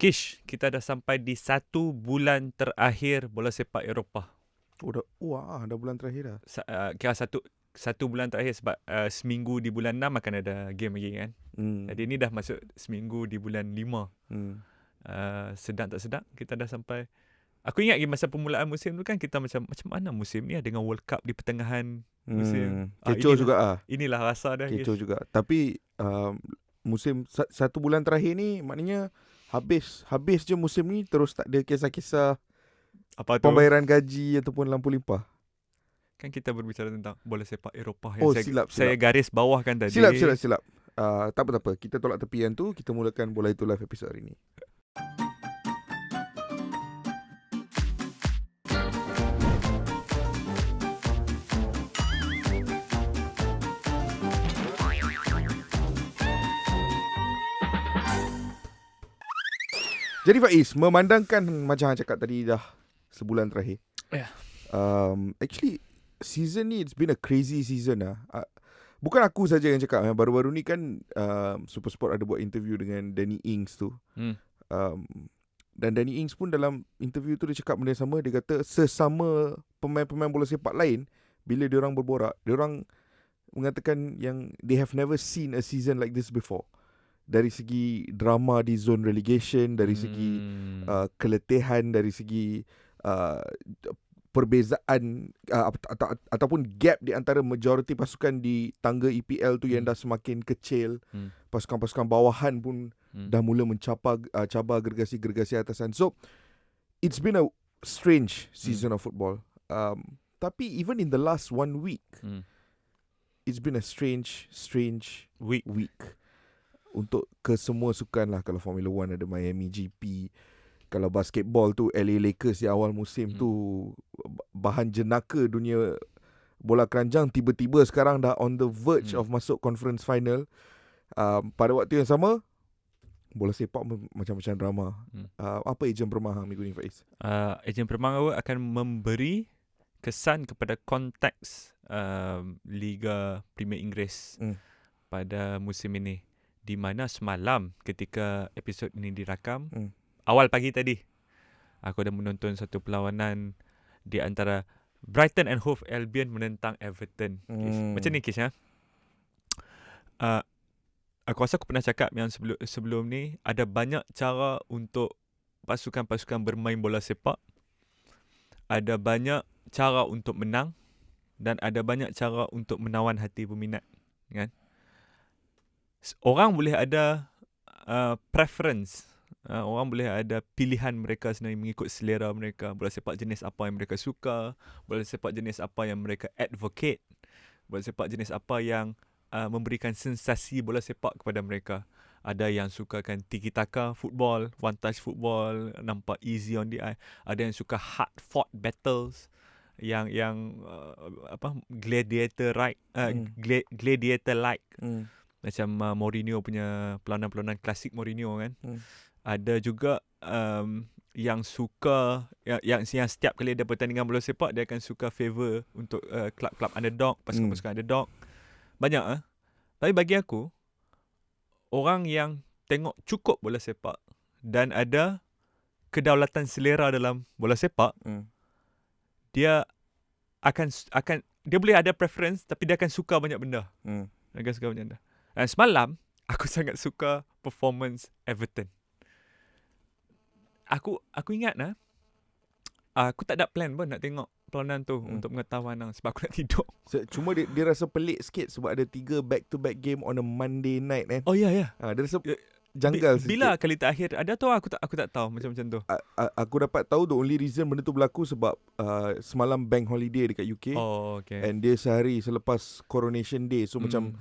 Kish, kita dah sampai di 1 bulan terakhir bola sepak Eropah. Dah bulan terakhir dah. Kira satu bulan terakhir sebab seminggu di bulan 6 akan ada game lagi kan. Jadi ni dah masuk seminggu di bulan 5. Sedap tak sedap kita dah sampai. Aku ingat masa permulaan musim tu kan kita macam mana musim ni dengan World Cup di pertengahan musim. Kecoh juga Inilah rasa dah. Kecoh juga. Tapi musim 1 bulan terakhir ni maknanya habis je musim ni, terus tak ada kisah-kisah apa tu? Pembayaran gaji ataupun lampu limpah. Kan kita berbicara tentang bola sepak Eropah yang silap. saya garis bawahkan tadi. Silap. Tak apa. Kita tolak tepian tu. Kita mulakan Bola Itu Live episod hari ni. Jadi Faiz, memandangkan macam yang cakap tadi dah sebulan terakhir. Yeah. Actually season ni it's been a crazy season lah. Bukan aku saja yang cakap. Baru-baru ni kan Supersport ada buat interview dengan Danny Ings tu. Dan Danny Ings pun dalam interview tu dia cakap benda yang sama. Dia kata sesama pemain-pemain bola sepak lain, bila diorang berborak, diorang mengatakan yang they have never seen a season like this before. Dari segi drama di zone relegation, dari segi keletihan, dari segi perbezaan ataupun gap di antara majoriti pasukan di tangga EPL tu yang dah semakin kecil. Pasukan-pasukan bawahan pun dah mula cabar gergasi-gergasi atasan. So it's been a strange season of football. Tapi even in the last 1 week, it's been a strange week untuk kesemua sukan lah. Kalau Formula 1 ada Miami GP, kalau basketball tu LA Lakers di awal musim tu bahan jenaka dunia bola keranjang, tiba-tiba sekarang dah on the verge of masuk conference final. Pada waktu yang sama bola sepak macam-macam drama. Apa ejen permah minggu ni Faiz? Ejen permah akan memberi kesan kepada konteks Liga Premier Inggeris pada musim ini, di mana semalam ketika episod ini dirakam, awal pagi tadi aku dah menonton satu perlawanan di antara Brighton and Hove Albion menentang Everton. Macam ni Kish, aku rasa aku pernah cakap yang sebelum ni, ada banyak cara untuk pasukan-pasukan bermain bola sepak. Ada banyak cara untuk menang dan ada banyak cara untuk menawan hati peminat, kan? Orang boleh ada preference. Orang boleh ada pilihan mereka sendiri mengikut selera mereka. Bola sepak jenis apa yang mereka suka, bola sepak jenis apa yang mereka advocate, bola sepak jenis apa yang memberikan sensasi bola sepak kepada mereka. Ada yang sukakan tiki-taka football, one touch football, nampak easy on the eye. Ada yang suka hard fought battles, yang gladiator like. Macam Mourinho punya pelawanan-pelawanan klasik Mourinho kan. Ada juga yang suka yang setiap kali ada pertandingan bola sepak dia akan suka favor untuk klub-klub underdog, pasukan-pasukan underdog. Banyak Tapi bagi aku, orang yang tengok cukup bola sepak dan ada kedaulatan selera dalam bola sepak, dia akan dia boleh ada preference tapi dia akan suka banyak benda. Dia akan suka banyak benda. Dan semalam aku sangat suka performance Everton. Aku ingat aku tak ada plan pun nak tengok perlawanan tu untuk mengetahui sebab aku nak tidur. Cuma dia rasa pelik sikit sebab ada 3 back-to-back game on a Monday night kan. Oh ya. Dia rasa janggal sikit. Bila kali terakhir ada tu aku tak tahu macam tu. Aku dapat tahu the only reason benda tu berlaku sebab semalam bank holiday dekat UK. Oh, okay. And dia sehari selepas Coronation Day. So macam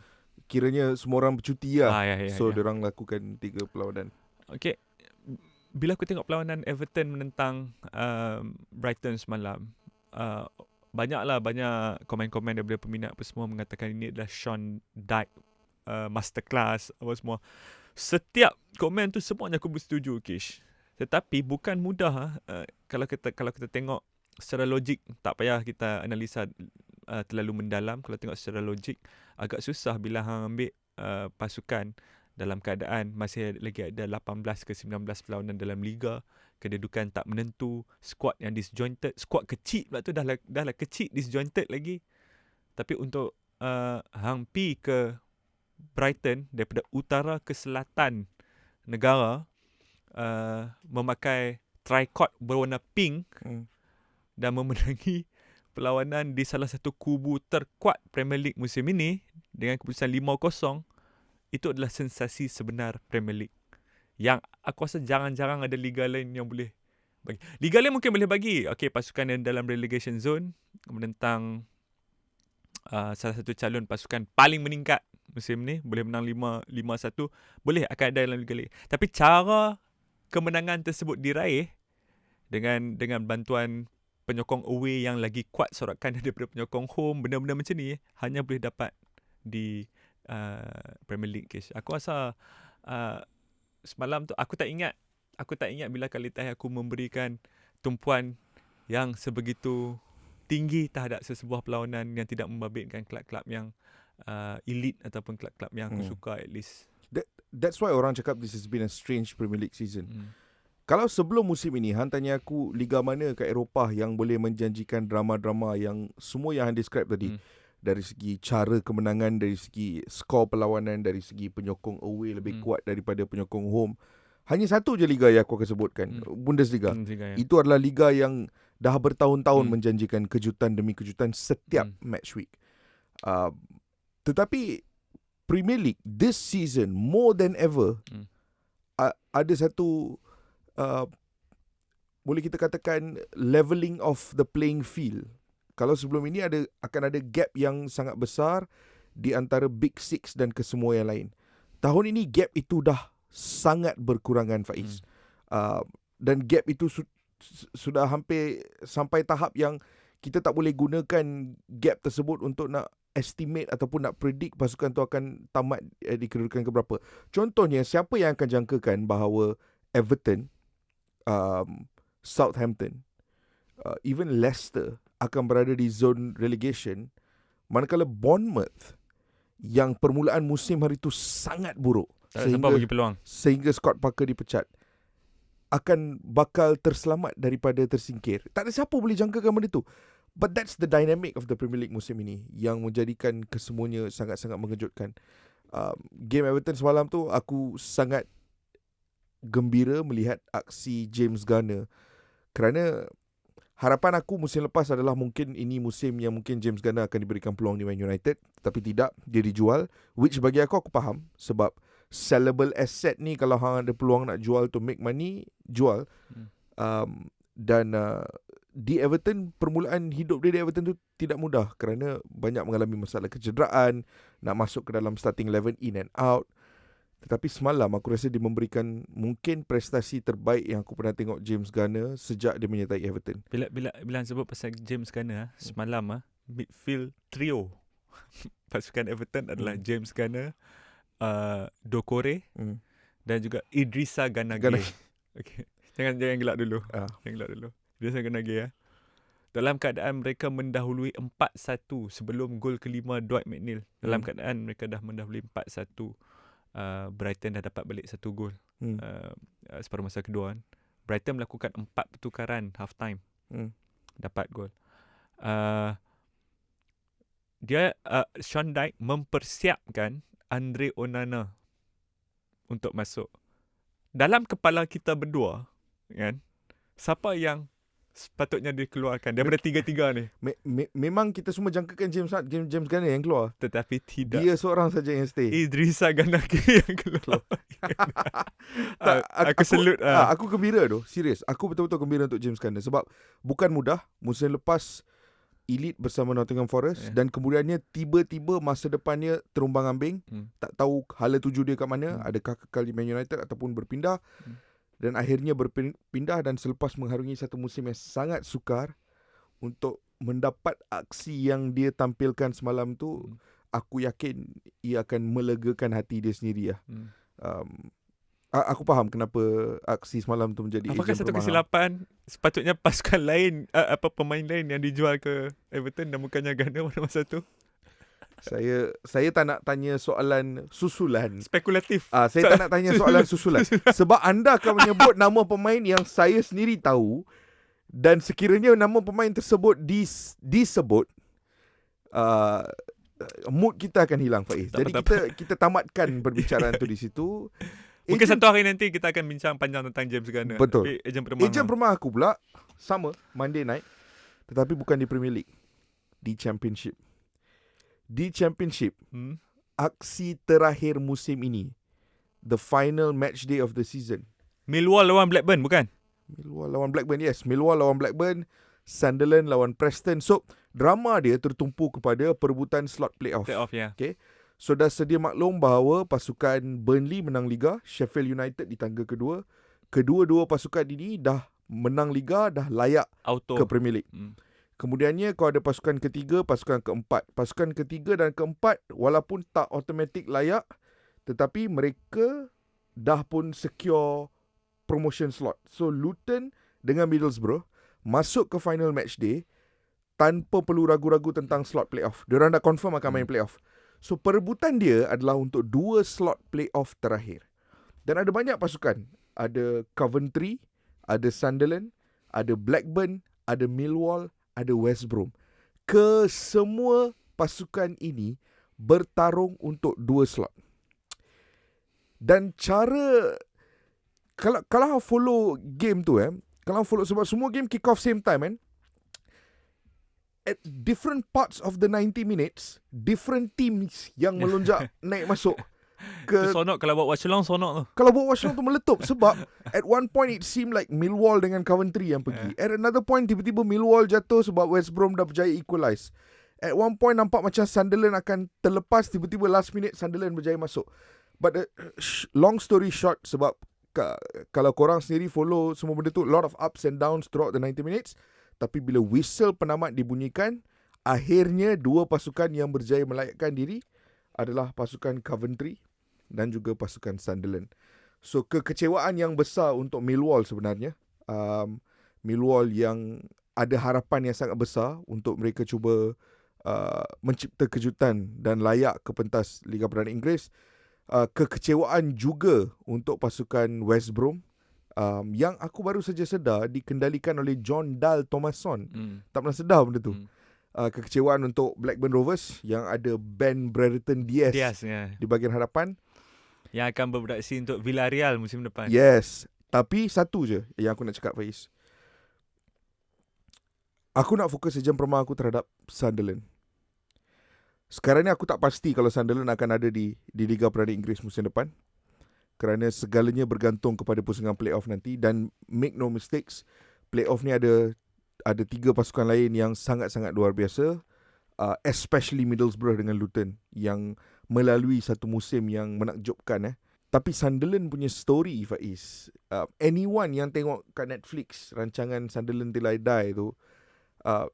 kiranya semua orang bercuti lah. So diorang lakukan 3 perlawanan. Okay. Bila aku tengok perlawanan Everton menentang Brighton semalam, banyak komen-komen daripada peminat apa semua mengatakan ini adalah Sean Dyche masterclass apa semua. Setiap komen tu semuanya aku bersetuju, Kish. Tetapi bukan mudah kalau kita tengok secara logik. Tak payah kita analisa terlalu mendalam. Kalau tengok secara logik agak susah bila hang ambil pasukan dalam keadaan masih lagi ada 18 ke 19 perlawanan dalam liga, kedudukan tak menentu, squad yang disjointed, squad kecil pula tu dah lah kecil, disjointed lagi. Tapi untuk hang pi ke Brighton daripada utara ke selatan negara, memakai tricot berwarna pink dan memenangi perlawanan di salah satu kubu terkuat Premier League musim ini dengan keputusan 5-0, itu adalah sensasi sebenar Premier League yang aku rasa jarang-jarang ada liga lain yang boleh bagi. Liga lain mungkin boleh bagi, okey, pasukan yang dalam relegation zone menentang salah satu calon pasukan paling meningkat musim ni, boleh menang 5-1, boleh akan ada dalam liga lain. Tapi cara kemenangan tersebut diraih dengan bantuan penyokong away yang lagi kuat sorakan daripada penyokong home, benda-benda macam ni hanya boleh dapat di Premier League, Kish. Aku rasa semalam tu aku tak ingat bila kali terakhir aku memberikan tumpuan yang sebegitu tinggi terhadap sesebuah perlawanan yang tidak membabitkan kelab-kelab yang elite ataupun kelab-kelab yang aku suka at least. That's why orang cakap this has been a strange Premier League season. Kalau sebelum musim ini, Han tanya aku liga mana kat Eropah yang boleh menjanjikan drama-drama yang semua yang Han describe tadi. Dari segi cara kemenangan, dari segi skor perlawanan, dari segi penyokong away lebih kuat daripada penyokong home. Hanya satu je liga yang aku akan sebutkan, Bundesliga. Ya. Itu adalah liga yang dah bertahun-tahun menjanjikan kejutan demi kejutan setiap match week. Tetapi Premier League this season more than ever ada satu boleh kita katakan leveling of the playing field. Kalau sebelum ini akan ada gap yang sangat besar di antara Big Six dan kesemua yang lain. Tahun ini gap itu dah sangat berkurangan, Faiz. Dan gap itu sudah hampir sampai tahap yang kita tak boleh gunakan gap tersebut untuk nak estimate ataupun nak predict pasukan tu akan tamat di kedudukan keberapa. Contohnya, siapa yang akan jangkakan bahawa Everton, Southampton, even Leicester akan berada di zone relegation, manakala Bournemouth yang permulaan musim hari itu sangat buruk sehingga Scott Parker dipecat, akan bakal terselamat daripada tersingkir. Tak ada siapa boleh jangkakan benda tu. But that's the dynamic of the Premier League musim ini yang menjadikan kesemuanya sangat-sangat mengejutkan. Game Everton semalam tu aku sangat gembira melihat aksi James Garner, kerana harapan aku musim lepas adalah mungkin ini musim yang mungkin James Garner akan diberikan peluang di Man United, tapi tidak, dia dijual, which bagi aku faham, sebab sellable asset ni kalau hang ada peluang nak jual to make money, jual. Dan di Everton, permulaan hidup dia di Everton tu tidak mudah kerana banyak mengalami masalah kecederaan, nak masuk ke dalam starting 11 in and out. Tetapi semalam aku rasa dia memberikan mungkin prestasi terbaik yang aku pernah tengok James Garner sejak dia menyertai Everton. Bila sebut pasal James Garner semalam, midfield trio pasukan Everton adalah James Garner, Doucouré dan juga Idrissa Gana Gueye. Okay. Jangan gelak dulu. Jangan gelak dulu. Idrissa Gana Gueye. Dalam keadaan mereka mendahului 4-1 sebelum gol kelima Dwight McNeil. Dalam keadaan mereka dah mendahului 4-1. Brighton dah dapat balik 1 gol separuh masa kedua kan. Brighton melakukan 4 pertukaran half time, dapat gol. Sean Dyche mempersiapkan Andre Onana untuk masuk. Dalam kepala kita berdua kan, siapa yang sepatutnya dikeluarkan daripada tiga-tiga ni? Memang kita semua jangkakan James Garner yang keluar, tetapi tidak. Dia seorang saja yang stay. Idrissa Gana Gueye yang keluar. Aku salute. Aku gembira tu, serius. Aku betul-betul gembira untuk James Garner sebab bukan mudah. Musim lepas elite bersama Nottingham Forest, dan kemudiannya tiba-tiba masa depannya terumbang-ambing. Tak tahu hala tuju dia kat mana, adakah kekal di Man United ataupun berpindah. Dan akhirnya berpindah dan selepas mengharungi satu musim yang sangat sukar, untuk mendapat aksi yang dia tampilkan semalam tu, aku yakin ia akan melegakan hati dia sendiri lah. Aku faham kenapa aksi semalam tu menjadi apakah satu kesilapan? Sepatutnya pasukan lain, pemain lain yang dijual ke Everton dan bukannya Garner pada masa tu. Saya tak nak tanya soalan susulan. Spekulatif. Saya tak nak tanya soalan susulan. Sebab anda akan menyebut nama pemain yang saya sendiri tahu, dan sekiranya nama pemain tersebut disebut, mood kita akan hilang, Faiz. Jadi kita tamatkan perbicaraan tu di situ. Mungkin satu hari nanti kita akan bincang panjang tentang James Garner. Betul. Tapi ejen permah aku pula sama, Monday night, tetapi bukan di Premier League, di Championship. Di Championship, aksi terakhir musim ini, the final match day of the season. Millwall lawan Blackburn, bukan? Millwall lawan Blackburn, yes. Millwall lawan Blackburn, Sunderland lawan Preston. So, drama dia tertumpu kepada perebutan slot playoff. Ya. Okay. So, dah sedia maklum bahawa pasukan Burnley menang Liga, Sheffield United di tangga kedua. Kedua-dua pasukan ini dah menang Liga, dah layak Auto ke Premier League. Kemudiannya kau ada pasukan ketiga, pasukan keempat. Pasukan ketiga dan keempat walaupun tak automatik layak, tetapi mereka dah pun secure promotion slot. So Luton dengan Middlesbrough masuk ke final match day tanpa perlu ragu-ragu tentang slot playoff. Diorang dah confirm akan main playoff. So perebutan dia adalah untuk 2 slot playoff terakhir. Dan ada banyak pasukan. Ada Coventry, ada Sunderland, ada Blackburn, ada Millwall, ada West Brom. Kesemua pasukan ini bertarung untuk 2 slot. Dan cara kalau follow game tu kalau follow, sebab semua game kick off same time at different parts of the 90 minutes, different teams yang melonjak naik masuk ke sonok. Kalau buat watch along sonok tu. Kalau buat watch along tu meletup. Sebab at one point it seemed like Millwall dengan Coventry yang pergi. At another point tiba-tiba Millwall jatuh sebab West Brom dah berjaya equalize. At one point nampak macam Sunderland akan terlepas, tiba-tiba last minute Sunderland berjaya masuk. But long story short, sebab kalau korang sendiri follow semua benda tu, lot of ups and downs throughout the 90 minutes. Tapi bila whistle penamat dibunyikan, akhirnya 2 pasukan yang berjaya melayakkan diri adalah pasukan Coventry dan juga pasukan Sunderland. So kekecewaan yang besar untuk Millwall sebenarnya. Millwall yang ada harapan yang sangat besar untuk mereka cuba mencipta kejutan dan layak ke pentas Liga Perdana Inggeris. Kekecewaan juga untuk pasukan West Brom, yang aku baru saja sedar dikendalikan oleh John Dahl Tomasson. Tak pernah sedar benda tu. Kekecewaan untuk Blackburn Rovers yang ada Ben Brereton Diaz di bahagian hadapan, yang akan berberaksi untuk Villarreal musim depan. Yes. Tapi satu je yang aku nak cakap, Faiz. Aku nak fokus sejam permah aku terhadap Sunderland. Sekarang ni aku tak pasti kalau Sunderland akan ada di Liga Perdana Inggeris musim depan, kerana segalanya bergantung kepada pusingan playoff nanti. Dan make no mistakes, playoff ni ada 3 pasukan lain yang sangat-sangat luar biasa, especially Middlesbrough dengan Luton yang melalui satu musim yang menakjubkan. Tapi Sunderland punya story, Faiz, anyone yang tengok kat Netflix rancangan Sunderland Till I Die tu,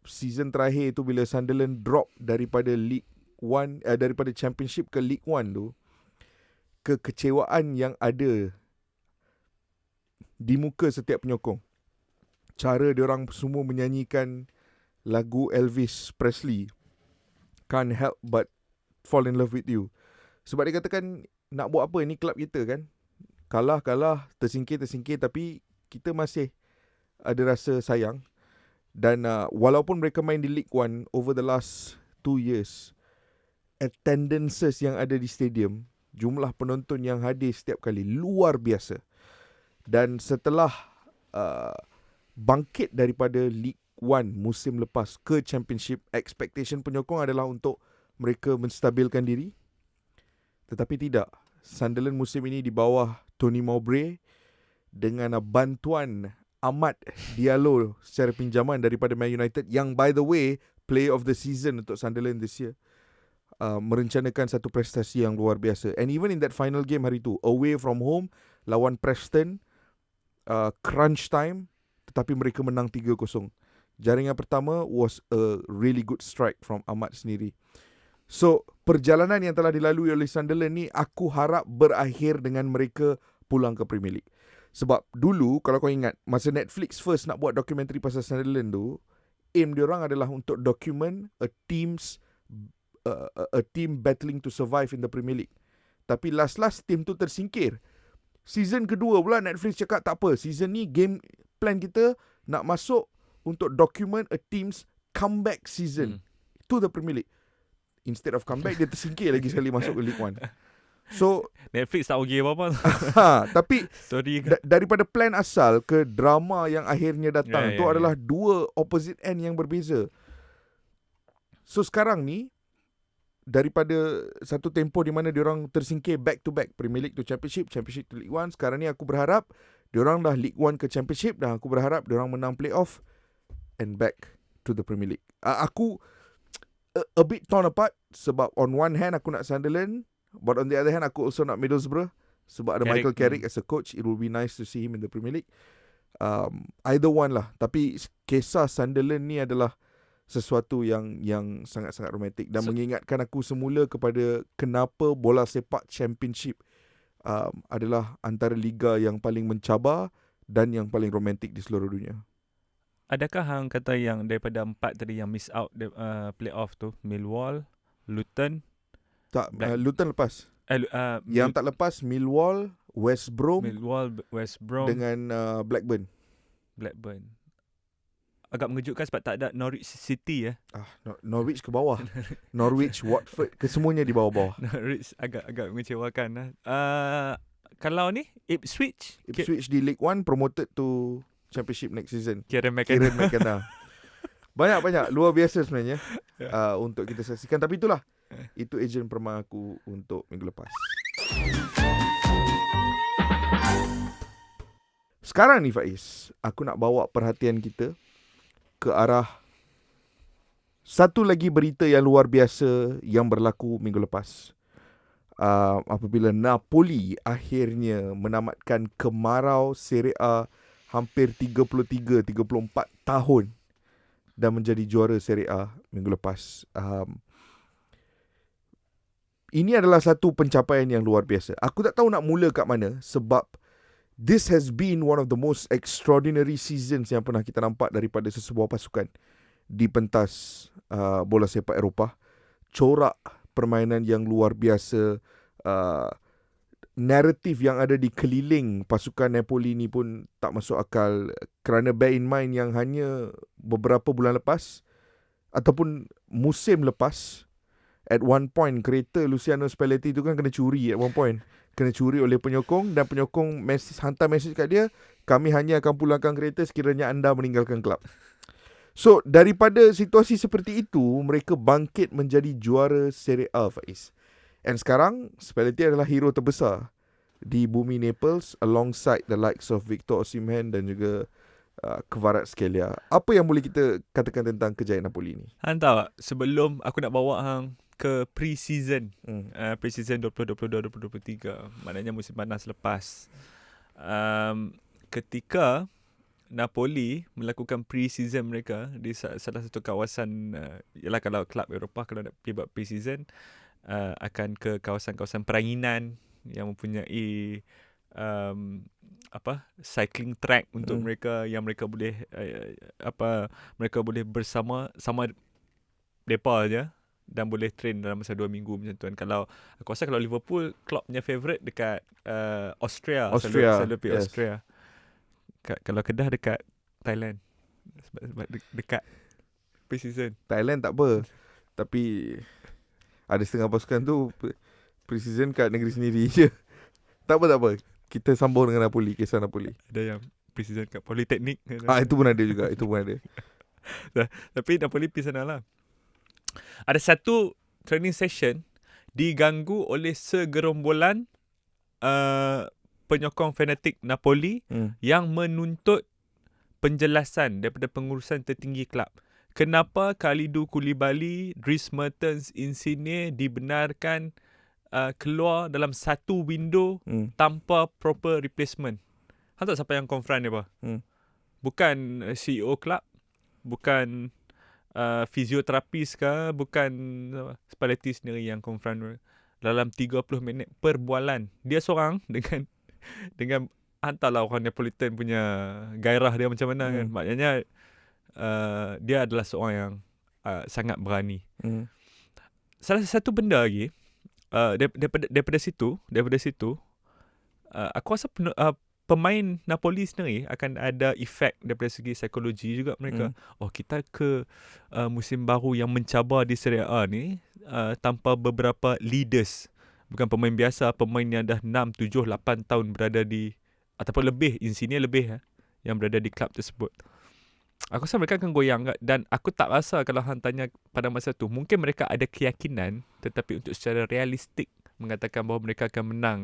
season terakhir tu bila Sunderland drop daripada League One, daripada Championship ke League One tu, kekecewaan yang ada di muka setiap penyokong. Cara diorang semua menyanyikan lagu Elvis Presley, Can't Help But Fall In Love With You. Sebab dia katakan, nak buat apa, ni kelab kita kan, kalah, tersingkir, tapi kita masih ada rasa sayang. Dan walaupun mereka main di League One over the last 2 years, attendances yang ada di stadium, jumlah penonton yang hadir setiap kali luar biasa. Dan setelah bangkit daripada League One musim lepas ke Championship, expectation penyokong adalah untuk mereka menstabilkan diri. Tetapi tidak. Sunderland musim ini di bawah Tony Mowbray dengan bantuan Amad Diallo secara pinjaman daripada Man United, yang by the way Player of the Season untuk Sunderland this year, merencanakan satu prestasi yang luar biasa. And even in that final game hari tu, away from home lawan Preston, crunch time, tetapi mereka menang 3-0. Jaringan pertama was a really good strike from Amad sendiri. So perjalanan yang telah dilalui oleh Sunderland ni, aku harap berakhir dengan mereka pulang ke Premier League. Sebab dulu kalau kau ingat, masa Netflix first nak buat dokumentari pasal Sunderland tu, aim diorang adalah untuk document a team's a team battling to survive in the Premier League. Tapi last team tu tersingkir. Season kedua pula Netflix cakap tak apa, season ni game plan kita nak masuk untuk document a team's comeback season to the Premier League. Instead of comeback, dia tersingkir lagi sekali masuk ke League One. So Netflix tak okay apa-apa. tapi Sorry daripada plan asal ke drama yang akhirnya datang tu adalah dua opposite end yang berbeza. So sekarang ni daripada satu tempoh di mana diorang tersingkir back to back, Premier League to Championship, Championship to League One, sekarang ni aku berharap diorang dah League One ke Championship dan aku berharap diorang menang playoff and back to the Premier League. Aku a bit torn apart sebab on one hand aku nak Sunderland, but on the other hand aku also nak Middlesbrough sebab ada Michael Carrick as a coach. It will be nice to see him in the Premier League. Either one lah. Tapi kisah Sunderland ni adalah sesuatu yang sangat-sangat romantik dan mengingatkan aku semula kepada kenapa bola sepak Championship adalah antara liga yang paling mencabar dan yang paling romantik di seluruh dunia. Adakah hang kata yang daripada 4 tadi yang miss out playoff tu, Millwall, Luton? Tak, Luton lepas. Yang tak lepas Millwall, West Brom dengan Blackburn. Agak mengejutkan sebab tak ada Norwich City Norwich ke bawah. Norwich, Watford, kesemuanya di bawah-bawah. Norwich agak mengecewakan. Kalau ni Ipswich di League One promoted to Championship next season. Kieran McKenna. Banyak luar biasa sebenarnya untuk kita saksikan. Tapi itulah, itu ejen permainan aku untuk minggu lepas. Sekarang ni Faiz, aku nak bawa perhatian kita ke arah satu lagi berita yang luar biasa yang berlaku minggu lepas. Apabila Napoli akhirnya menamatkan kemarau Serie A hampir 33-34 tahun dan menjadi juara Serie A minggu lepas. Ini adalah satu pencapaian yang luar biasa. Aku tak tahu nak mula kat mana sebab this has been one of the most extraordinary seasons yang pernah kita nampak daripada sesebuah pasukan di pentas bola sepak Eropah. Corak permainan yang luar biasa, naratif yang ada di keliling pasukan Napoli ni pun tak masuk akal, kerana bear in mind yang hanya beberapa bulan lepas ataupun musim lepas, at one point kereta Luciano Spalletti tu kan kena curi at one point. Kena curi oleh penyokong dan penyokong hantar mesej kat dia, kami hanya akan pulangkan kereta sekiranya anda meninggalkan kelab. So daripada situasi seperti itu, mereka bangkit menjadi juara Serie A, Faiz. And sekarang Spalletti adalah hero terbesar di bumi Naples alongside the likes of Victor Osimhen dan juga Kvaratskhelia. Apa yang boleh kita katakan tentang kejayaan Napoli ni? Hang tahu tak, sebelum aku nak bawa hang ke pre-season, pre-season 2022-2023, maknanya musim panas lepas, ketika Napoli melakukan pre-season mereka di salah satu kawasan, ialah kalau kelab Eropah kalau nak pergi buat pre-season, akan ke kawasan-kawasan peranginan yang mempunyai cycling track untuk mereka, yang mereka boleh mereka boleh bersama depa je dan boleh train dalam masa 2 minggu macam tu kan. Kalau aku rasa kalau Liverpool, Klopp punya favourite dekat Austria. Selalu pergi Austria. Kalau Kedah dekat Thailand sebab dekat pre-season. Thailand tak apa, tapi ada setengah pasukan tu pre-season kat negeri sendiri je. Tak apa. Kita sambung dengan Napoli, kisah Napoli. Ada yang pre-season kat Politeknik. Itu pun ada juga. Tapi Napoli pergi sana lah. Ada satu training session diganggu oleh segerombolan penyokong fanatik Napoli yang menuntut penjelasan daripada pengurusan tertinggi kelab. Kenapa Kalidou Koulibaly, Dries Mertens, Insigne dibenarkan keluar dalam satu window tanpa proper replacement? Hang tahu siapa yang confront dia apa? Bukan CEO kelab, bukan fisioterapis ke, bukan Spalletti sendiri yang confront. Dalam 30 minit perbualan, dia seorang dengan hantarlah orang Neapolitan punya gairah dia macam mana kan. Maknanya dia adalah seorang yang sangat berani. salah satu benda lagi, daripada situ, aku rasa pemain Napoli sendiri akan ada efek daripada segi psikologi juga mereka. Oh, kita ke musim baru yang mencabar di Serie A ni tanpa beberapa leaders. Bukan pemain biasa, pemain yang dah 6, 7, 8 tahun berada di, ataupun lebih, insinyur lebih yang berada di klub tersebut. Aku rasa mereka akan goyang, dan aku tak rasa kalau hang tanya pada masa tu, mungkin mereka ada keyakinan, tetapi untuk secara realistik mengatakan bahawa mereka akan menang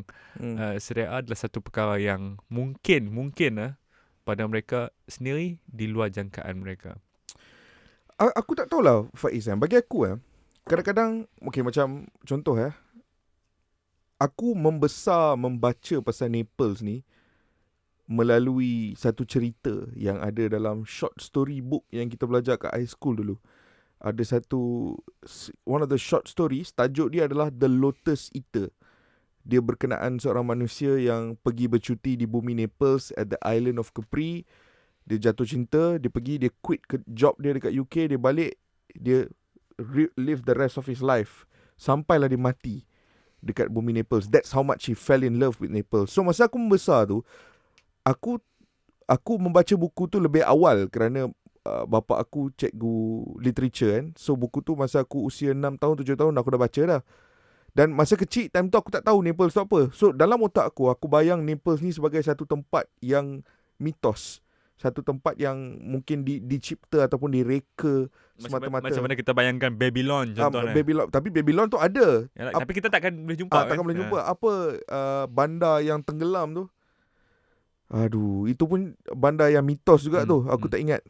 Serie A adalah satu perkara yang mungkin pada mereka sendiri di luar jangkaan mereka. Aku tak tahulah Faiz, bagi aku kadang-kadang macam contoh aku membesar membaca pasal Naples ni melalui satu cerita yang ada dalam short story book yang kita belajar kat high school dulu. Ada satu, one of the short stories, tajuk dia adalah The Lotus Eater. Dia berkenaan seorang manusia yang pergi bercuti di bumi Naples at the island of Capri. Dia jatuh cinta, dia pergi, dia quit job dia dekat UK, dia balik, dia live the rest of his life sampailah dia mati dekat bumi Naples. That's how much he fell in love with Naples. So masa aku membesar tu, aku membaca buku tu lebih awal kerana bapa aku cikgu literature kan. So buku tu masa aku usia 6 tahun 7 tahun aku dah baca dah. Dan masa kecil time tu aku tak tahu Naples tu apa. So dalam otak aku bayang Naples ni sebagai satu tempat yang mitos, satu tempat yang mungkin dicipta ataupun direka semata-mata. Macam mana kita bayangkan Babylon contohnya. Babylon, tapi Babylon tu ada. Yalah, tapi kita takkan boleh jumpa. Takkan boleh jumpa. Apa bandar yang tenggelam tu? Aduh, itu pun bandar yang mitos juga tu. Aku tak ingat.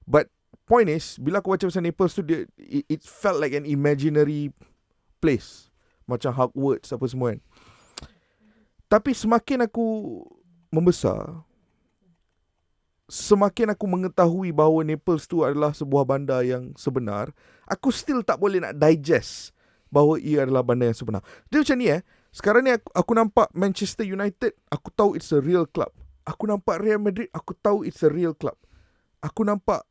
But point is, bila aku baca pasal Naples tu, it felt like an imaginary place. Macam Hogwarts apa semua kan. Tapi semakin aku membesar, semakin aku mengetahui bahawa Naples tu adalah sebuah bandar yang sebenar, aku still tak boleh nak digest bahawa ia adalah bandar yang sebenar. Dia macam ni sekarang ni aku nampak Manchester United, aku tahu it's a real club. Aku nampak Real Madrid, aku tahu it's a real club. Aku nampak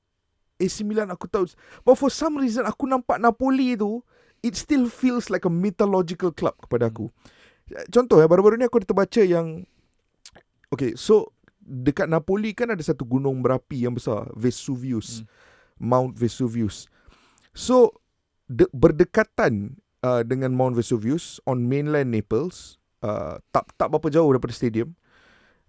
AC Milan, aku tahu. But for some reason, aku nampak Napoli tu, it still feels like a mythological club kepada aku. Contoh baru-baru ni aku ada terbaca yang, okay, so dekat Napoli kan ada satu gunung berapi yang besar, Vesuvius, Mount Vesuvius. So berdekatan dengan Mount Vesuvius on mainland Naples, tak berapa jauh daripada stadium,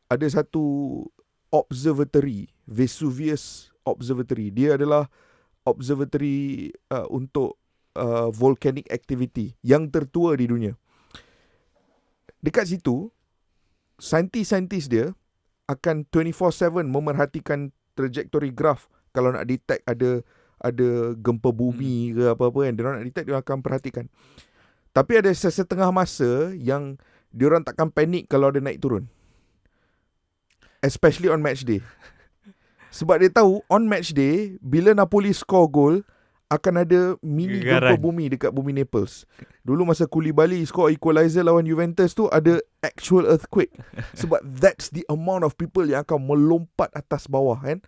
ada satu observatory, Vesuvius Observatory. Dia adalah observatory untuk volcanic activity yang tertua di dunia. Dekat situ, saintis-saintis dia akan 24/7 memerhatikan trajectory graph. Kalau nak detect ada gempa bumi ke apa-apa kan, dia nak detect, dia akan perhatikan. Tapi ada setengah masa yang diorang takkan panik kalau dia naik turun, especially on match day. Sebab dia tahu on match day, bila Napoli score goal, akan ada mini gempa bumi dekat bumi Naples. Dulu masa Koulibaly score equalizer lawan Juventus tu, ada actual earthquake. Sebab that's the amount of people yang akan melompat atas bawah kan.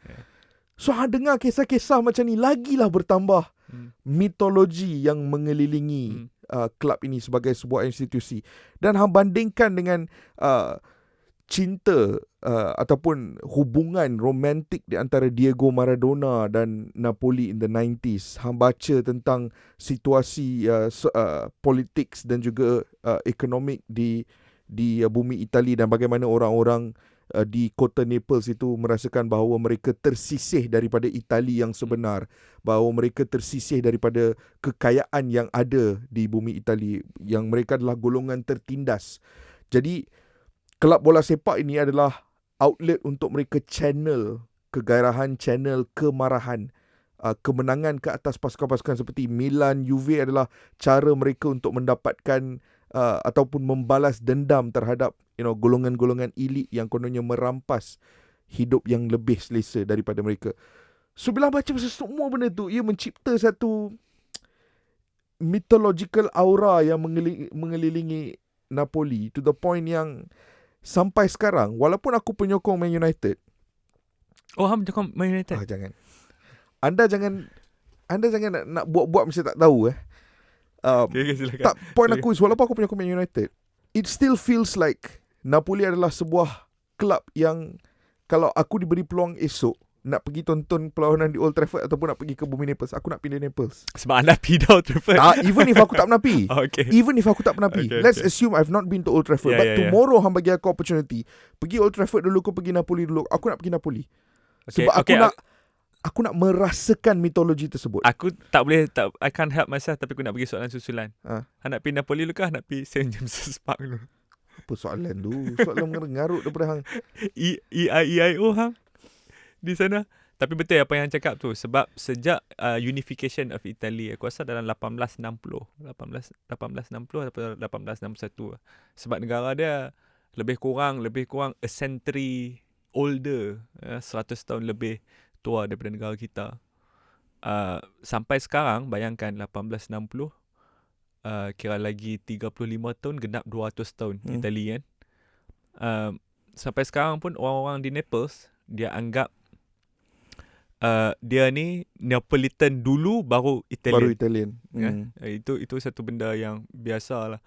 So dengar kisah-kisah macam ni, lagilah bertambah mitologi yang mengelilingi klub ini sebagai sebuah institusi. Dan bandingkan dengan cinta ataupun hubungan romantik di antara Diego Maradona dan Napoli in the 90s. Baca tentang situasi politics dan juga ekonomik di bumi Itali, dan bagaimana orang-orang di kota Naples itu merasakan bahawa mereka tersisih daripada Itali yang sebenar, bahawa mereka tersisih daripada kekayaan yang ada di bumi Itali, yang mereka adalah golongan tertindas. Jadi kelab bola sepak ini adalah outlet untuk mereka channel kegairahan, channel kemarahan. Kemenangan ke atas pasukan-pasukan seperti Milan, Juve adalah cara mereka untuk mendapatkan ataupun membalas dendam terhadap golongan-golongan elit yang kononnya merampas hidup yang lebih selesa daripada mereka. So bila baca pasal semua benda tu, ia mencipta satu mythological aura yang mengelilingi Napoli, to the point yang sampai sekarang, walaupun aku penyokong Man United. Oh, ham penyokong Man United? Jangan. Anda jangan nak buat-buat macam tak tahu Okay, silakan. Tak, point aku is walaupun aku punya Man United, it still feels like Napoli adalah sebuah kelab yang kalau aku diberi peluang esok nak pergi tonton perlawanan di Old Trafford ataupun nak pergi ke bumi Naples, aku nak pilih Naples. Sebab anda pindah Old Trafford. Tak, even if aku tak pernah pergi. Okay. Even if aku tak pernah pergi. Okay, Let's okay. assume I've not been to Old Trafford. Yeah, But yeah, yeah. tomorrow hang bagi aku opportunity. Pergi Old Trafford dulu, aku pergi Napoli dulu. Aku nak pergi Napoli. Okay, Sebab okay, aku nak merasakan mitologi tersebut. Aku tak boleh, I can't help myself, tapi aku nak bagi soalan susulan. Nak pergi Napoli dulu kah? Nak pergi St. James's Park dulu? Apa soalan tu? Soalan mengarut daripada hang. EIO hang di sana. Tapi betul apa yang cakap tu. Sebab sejak unification of Italy, aku rasa dalam 1860 atau 1861. Sebab negara dia lebih kurang a century older, 100 tahun lebih tua daripada negara kita. Sampai sekarang, bayangkan 1860, kira lagi 35 tahun, genap 200 tahun Itali kan. Sampai sekarang pun orang-orang di Naples, dia anggap dia ni Neapolitan dulu baru Italian. Baru Italian. Itu satu benda yang biasa lah.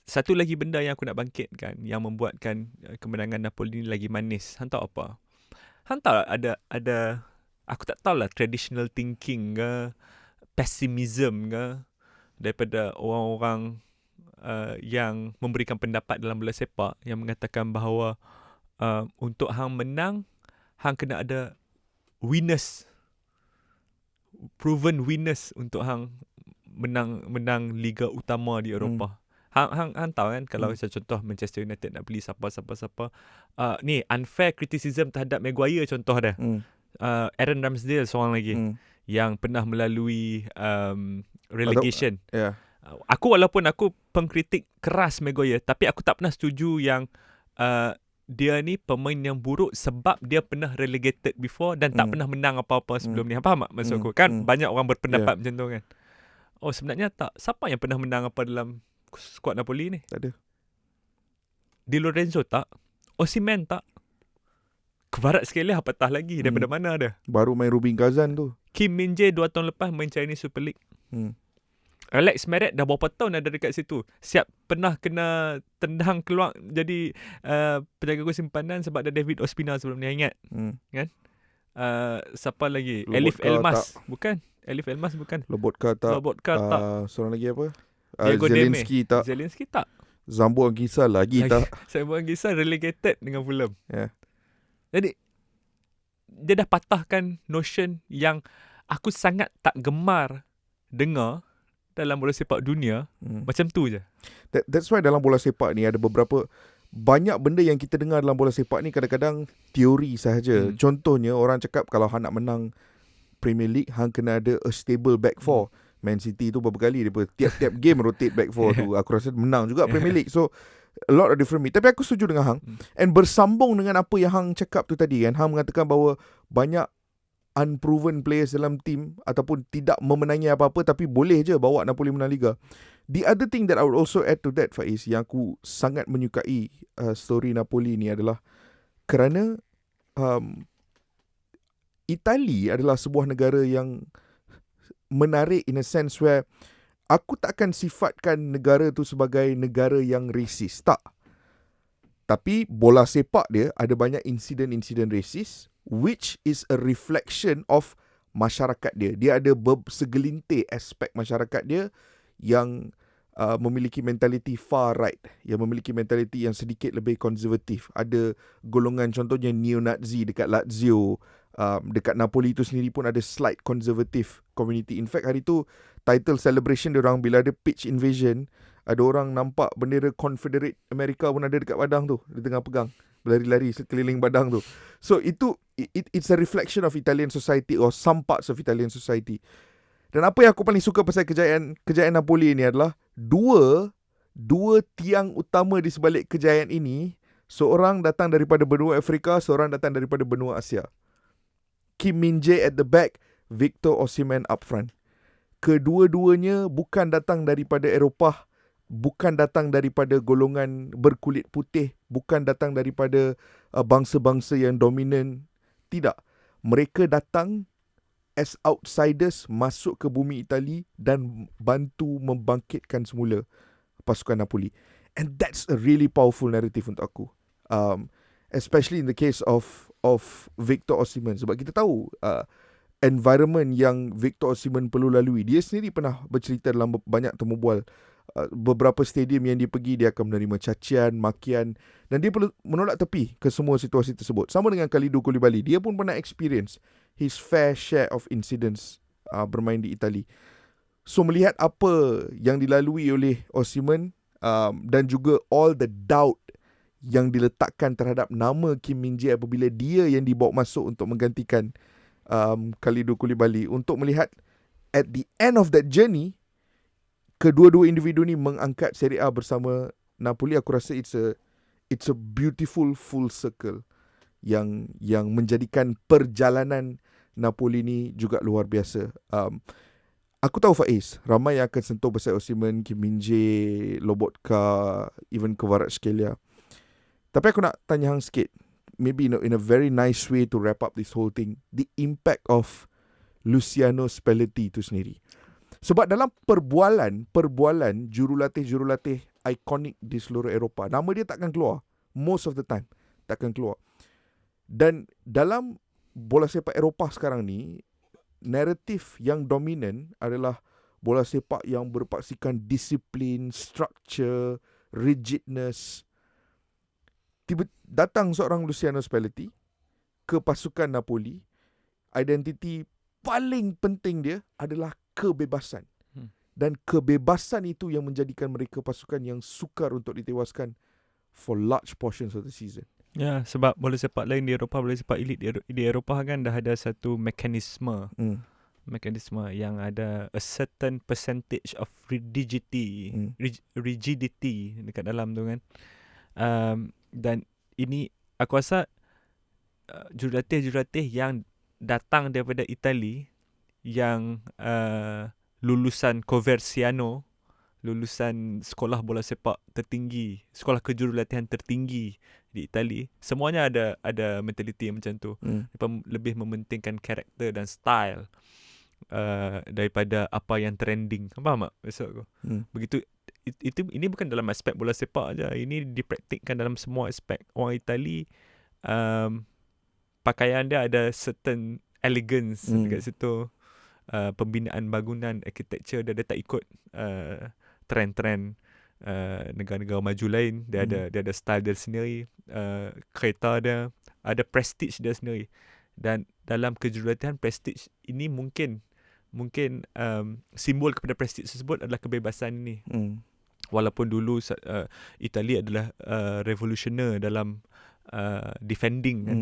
Satu lagi benda yang aku nak bangkitkan, yang membuatkan kemenangan Napoli ni lagi manis. Hang tahu apa? Hang tahu ada aku tak tahu lah, traditional thinking ke, pessimism ke, daripada orang-orang yang memberikan pendapat dalam bola sepak, yang mengatakan bahawa untuk hang menang, hang kena ada proven winners untuk hang menang liga utama di Eropah. Hang tahu kan, kalau saya contoh Manchester United nak beli siapa. Ni unfair criticism terhadap Maguire contoh dah. Aaron Ramsdale seorang lagi yang pernah melalui relegation. Aku walaupun aku pengkritik keras Maguire, tapi aku tak pernah setuju yang dia ni pemain yang buruk sebab dia pernah relegated before dan tak pernah menang apa-apa sebelum ni. Faham tak maksud aku? Kan banyak orang berpendapat macam tu kan. Oh, sebenarnya tak. Siapa yang pernah menang apa dalam skuad Napoli ni? Tak ada. Di Lorenzo tak? Osimhen tak? Kebarat sekali lah, patah lagi. Daripada mana ada? Baru main Rubin Kazan tu. Kim Min-jae 2 tahun lepas main Chinese Super League. Alex Meret dah berapa tahun ada dekat situ. Siap pernah kena tendang keluar jadi penjaga gol simpanan sebab ada David Ospina sebelum ni, ingat? Kan? Siapa lagi? Elif Elmas. Bukan. Elif Elmas bukan. Lobotka tak. Seorang lagi apa? Zelinski tak. Zelinski tak. Zambo Anguissa lagi tak. Zambo Anguissa relegated dengan Fulham. Jadi dia dah patahkan notion yang aku sangat tak gemar dengar dalam bola sepak dunia. Macam tu je. That's why dalam bola sepak ni ada banyak benda yang kita dengar dalam bola sepak ni kadang-kadang teori sahaja. Contohnya orang cakap kalau hang nak menang Premier League, hang kena ada a stable back four. Man City tu beberapa kali dia tiap-tiap game rotate back four tu. Aku rasa menang juga Premier League. So a lot of different Tapi aku setuju dengan hang. And bersambung dengan apa yang hang cakap tu tadi kan, hang mengatakan bahawa banyak unproven players dalam team ataupun tidak memenangi apa-apa tapi boleh je bawa Napoli menang Liga. The other thing that I would also add to that, Faiz, yang aku sangat menyukai story Napoli ni adalah kerana Itali adalah sebuah negara yang menarik in a sense where aku takkan sifatkan negara tu sebagai negara yang racist. Tak. Tapi bola sepak dia ada banyak insiden-insiden racist which is a reflection of masyarakat dia. Dia ada segelintir aspek masyarakat dia yang memiliki mentality far right, yang memiliki mentality yang sedikit lebih konservatif. Ada golongan contohnya neo-Nazi dekat Lazio, dekat Napoli itu sendiri pun ada slight conservative community. In fact hari tu title celebration dia orang bila ada pitch invasion, ada orang nampak bendera Confederate America pun ada dekat padang tu, dia tengah pegang berlari-lari sekeliling padang tu. So it's a reflection of Italian society or some parts of Italian society. Dan apa yang aku paling suka pasal kejayaan Napoli ni adalah dua tiang utama di sebalik kejayaan ini. Seorang datang daripada benua Afrika, seorang datang daripada benua Asia. Kim Min-jae at the back, Victor Osimhen up front. Kedua-duanya bukan datang daripada Eropah, bukan datang daripada golongan berkulit putih, bukan datang daripada bangsa-bangsa yang dominan. Tidak. Mereka datang as outsiders masuk ke bumi Itali dan bantu membangkitkan semula pasukan Napoli. And that's a really powerful narrative untuk aku. Especially in the case of Victor Osimhen. Sebab kita tahu environment yang Victor Osimhen perlu lalui. Dia sendiri pernah bercerita dalam banyak temu bual. Beberapa stadium yang dia pergi, dia akan menerima cacian, makian, dan dia perlu menolak tepi ke semua situasi tersebut. Sama dengan Kalidou Koulibaly, dia pun pernah experience his fair share of incidents bermain di Itali. So melihat apa yang dilalui oleh Osimhen, dan juga all the doubt yang diletakkan terhadap nama Kim Min-jae apabila dia yang dibawa masuk untuk menggantikan Kalidou Koulibaly, untuk melihat at the end of that journey kedua-dua individu ni mengangkat Serie A bersama Napoli. Aku rasa it's a beautiful full circle yang menjadikan perjalanan Napoli ni juga luar biasa. Aku tahu Faiz, ramai yang akan sentuh pasal Osimhen, Kim Min-jae, Lobotka, even Kvaratskhelia. Tapi aku nak tanya hang sikit, maybe in a very nice way to wrap up this whole thing, the impact of Luciano Spalletti itu sendiri. Sebab dalam perbualan jurulatih ikonik di seluruh Eropah, nama dia takkan keluar. Most of the time takkan keluar. Dan dalam bola sepak Eropah sekarang ni, naratif yang dominan adalah bola sepak yang berpaksikan disiplin, structure, rigidness. Datang seorang Luciano Spalletti ke pasukan Napoli, identiti paling penting dia adalah kebebasan. Dan kebebasan itu yang menjadikan mereka pasukan yang sukar untuk ditewaskan for large portions of the season. Ya, sebab bola sepak lain di Eropah, bola sepak elit di Eropah kan dah ada satu mekanisme yang ada a certain percentage of rigidity dekat dalam tu kan. Dan ini aku rasa jurulatih yang datang daripada Itali yang lulusan Coverciano, lulusan sekolah bola sepak tertinggi, sekolah kejurulatihan tertinggi di Itali, semuanya ada mentaliti macam tu. Mereka lebih mementingkan karakter dan style daripada apa yang trending. Faham tak maksud aku? Begitu ini bukan dalam aspek bola sepak aja, ini dipraktikkan dalam semua aspek. Orang Itali pakaian dia ada certain elegance dekat situ. Pembinaan bangunan, architecture dia tak ikut trend-trend negara-negara maju lain. Dia ada style dia sendiri. Kereta dia ada prestige dia sendiri. Dan dalam kejurulatihan, prestige ini mungkin simbol kepada prestige tersebut adalah kebebasan ini. Walaupun dulu Itali adalah revolusioner dalam defending kan.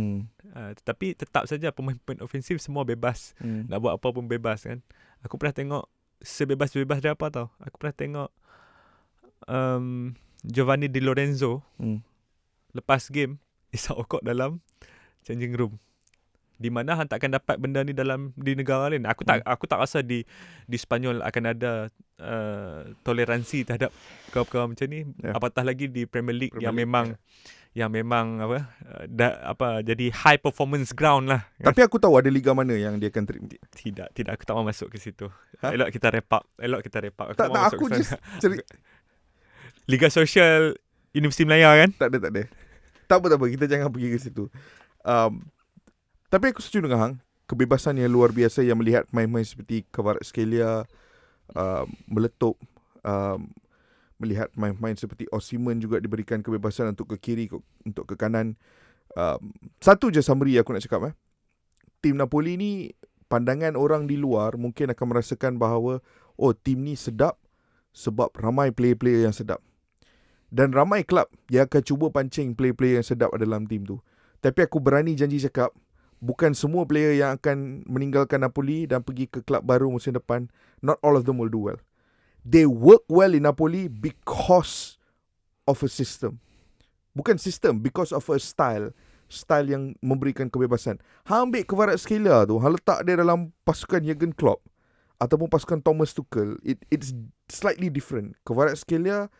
Tetapi tetap saja pemain-pemain ofensif semua bebas. Nak buat apa pun bebas kan. Aku pernah tengok sebebas-bebas dia apa tau. Aku pernah tengok Giovanni Di Lorenzo lepas game isap rokok dalam changing room. Di mana hang takkan dapat benda ni di negara lain. Aku tak rasa di Spanyol akan ada toleransi terhadap perkara macam ni. Apatah lagi di Premier League yang memang jadi high performance ground lah. Tapi aku tahu ada liga mana yang dia akan terima. Tidak, aku tak mau masuk ke situ. Elok kita wrap up. Aku just Liga Sosial Universiti Melaya kan? Tak ada. Tak apa, kita jangan pergi ke situ. Tapi aku setuju dengan hang, kebebasan yang luar biasa yang melihat main-main seperti Kvaratskhelia meletup, melihat main-main seperti Osimhen juga diberikan kebebasan untuk ke kiri, untuk ke kanan. Satu je summary aku nak cakap. Tim Napoli ni, pandangan orang di luar mungkin akan merasakan bahawa tim ni sedap sebab ramai player-player yang sedap. Dan ramai klub yang akan cuba pancing player-player yang sedap dalam tim tu. Tapi aku berani janji cakap, bukan semua player yang akan meninggalkan Napoli dan pergi ke klub baru musim depan, not all of them will do well. They work well in Napoli because of a system. Bukan sistem, because of a style yang memberikan kebebasan. Hang ambil Kvaratskhelia tu, hang letak dia dalam pasukan Jurgen Klopp ataupun pasukan Thomas Tuchel, it's slightly different. Kvaratskhelia,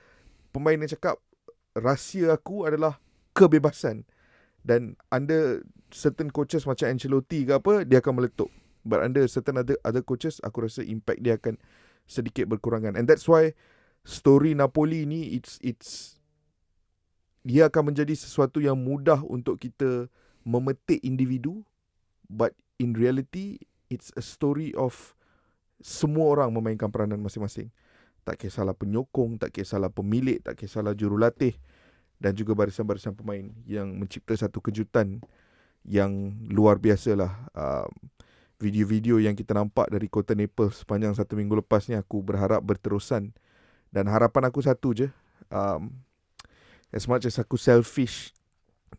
pemain yang cakap, rahsia aku adalah kebebasan. Dan under certain coaches macam Ancelotti ke apa, dia akan meletup. But under certain other coaches, aku rasa impact dia akan sedikit berkurangan. And that's why story Napoli ni it's dia akan menjadi sesuatu yang mudah untuk kita memetik individu, but in reality it's a story of semua orang memainkan peranan masing-masing. Tak kisahlah penyokong, tak kisahlah pemilik, tak kisahlah jurulatih dan juga barisan-barisan pemain yang mencipta satu kejutan yang luar biasa lah. Video-video yang kita nampak dari Kota Naples sepanjang 1 minggu lepas ni, aku berharap berterusan. Dan harapan aku satu je, as much as aku selfish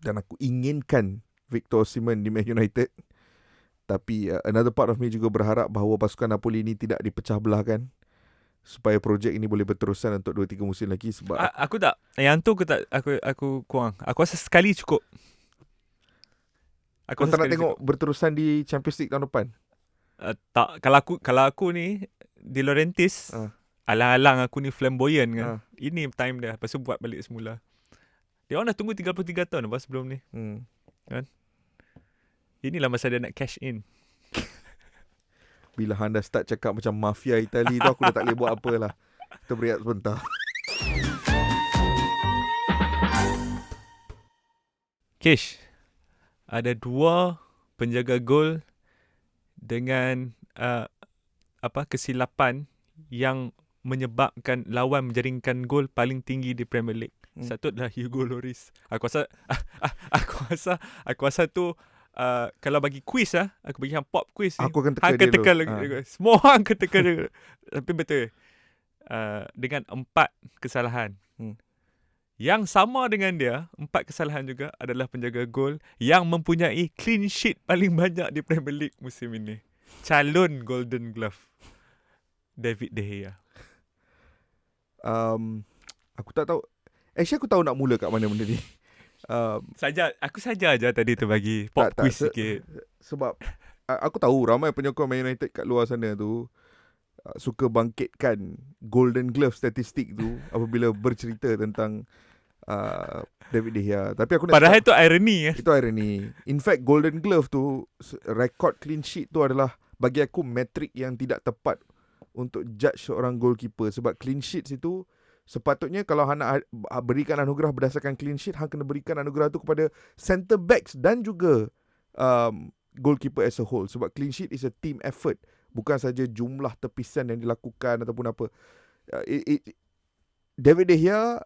dan aku inginkan Victor Osimhen di Man United, tapi another part of me juga berharap bahawa pasukan Napoli ini tidak dipecah belahkan, supaya projek ini boleh berterusan untuk 2-3 musim lagi. Sebab aku tak, yang tu aku kurang. Aku rasa sekali cukup. Kau tak nak tengok berterusan di Champions League tahun depan? Tak, kalau aku ni di Laurentis, alang-alang aku ni flamboyant kan. Ini time dia, lepas tu buat balik semula. Dia orang dah tunggu 33 tahun lepas sebelum ni. Kan? Inilah masa dia nak cash in. Bila anda start cakap macam mafia Itali tu, aku dah tak boleh buat apa lah. Kita berehat sebentar. Kish, ada 2 penjaga gol dengan kesilapan yang menyebabkan lawan menjaringkan gol paling tinggi di Premier League. Satu adalah Hugo Lloris. Aku rasa tu kalau bagi quiz aku bagi hang pop quiz ni. Aku akan teka dia tekan dulu. lagi. Semua orang akan teka dia. Tapi betul. Dengan 4 kesalahan. Yang sama dengan dia, 4 kesalahan juga adalah penjaga gol yang mempunyai clean sheet paling banyak di Premier League musim ini. Calon Golden Glove, David De Gea. Aku tak tahu. Actually aku tahu nak mula kat mana benda ni. Aku saja aja tadi tu bagi pop quiz sikit. Sebab aku tahu ramai penyokong Man United kat luar sana tu suka bangkitkan Golden Glove statistik tu apabila bercerita tentang David De Gea. Tapi aku nak padahal itu irony. Itu irony. In fact, Golden Glove tu, record clean sheet tu adalah bagi aku metrik yang tidak tepat untuk judge seorang goalkeeper. Sebab clean sheet itu sepatutnya kalau hang nak berikan anugerah berdasarkan clean sheet, hang kena berikan anugerah tu kepada centre backs dan juga goalkeeper as a whole. Sebab clean sheet is a team effort, bukan saja jumlah tepisan yang dilakukan ataupun apa. David De Gea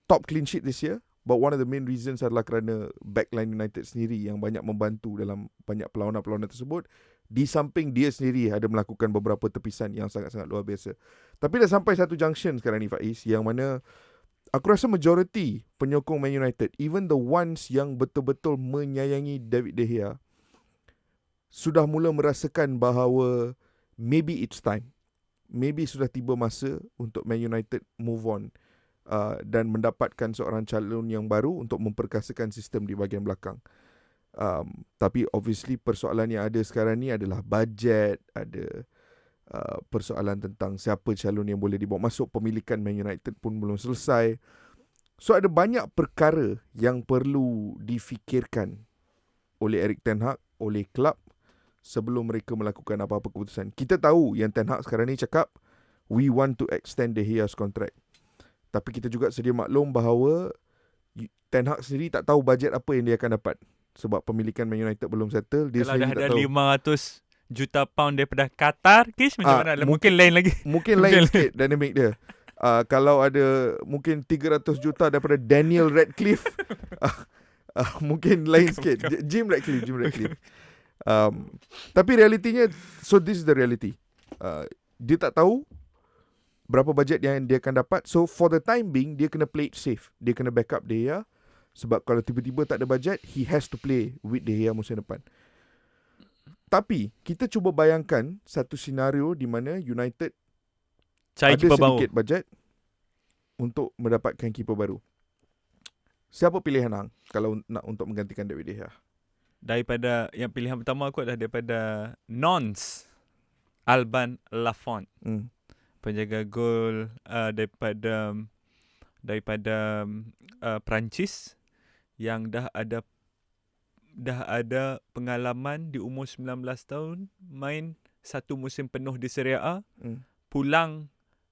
top clean sheet this year, but one of the main reasons adalah kerana backline United sendiri yang banyak membantu dalam banyak perlawanan-perlawanan tersebut. Di samping dia sendiri ada melakukan beberapa tepisan yang sangat-sangat luar biasa. Tapi dah sampai satu junction sekarang ni, Faiz, yang mana aku rasa majority penyokong Man United, even the ones yang betul-betul menyayangi David De Gea, sudah mula merasakan bahawa maybe it's time. Maybe sudah tiba masa untuk Man United move on dan mendapatkan seorang calon yang baru untuk memperkasakan sistem di bahagian belakang. Tapi obviously persoalan yang ada sekarang ni adalah bajet, ada persoalan tentang siapa calon yang boleh dibawa masuk, pemilikan Man United pun belum selesai. So ada banyak perkara yang perlu difikirkan oleh Erik ten Hag, oleh klub sebelum mereka melakukan apa-apa keputusan. Kita tahu yang Ten Hag sekarang ni cakap we want to extend De Gea's contract. Tapi kita juga sedia maklum bahawa Ten Hag sendiri tak tahu bajet apa yang dia akan dapat. Sebab pemilikan Man United belum settle. Dia kalau dah ada tahu. 500 juta pound daripada Qatar, Kish, macam mana? Mungkin lain lagi. Mungkin lain sikit dynamic dia. Kalau ada mungkin 300 juta daripada Daniel Radcliffe, mungkin lain sikit. Jim Radcliffe. Tapi realitinya, so this is the reality. Dia tak tahu berapa bajet yang dia akan dapat. So for the time being, dia kena play it safe. Dia kena backup De Gea. Sebab kalau tiba-tiba tak ada bajet, he has to play with De Gea musim depan. Tapi kita cuba bayangkan satu senario di mana United cari ada sedikit bajet untuk mendapatkan keeper baru. Siapa pilihan hang kalau nak untuk menggantikan David De Gea? Daripada yang pilihan pertama aku adalah daripada Nantes, Alban Lafont. Penjaga gol daripada Perancis yang dah ada dah ada pengalaman di umur 19 tahun main satu musim penuh di Serie A, pulang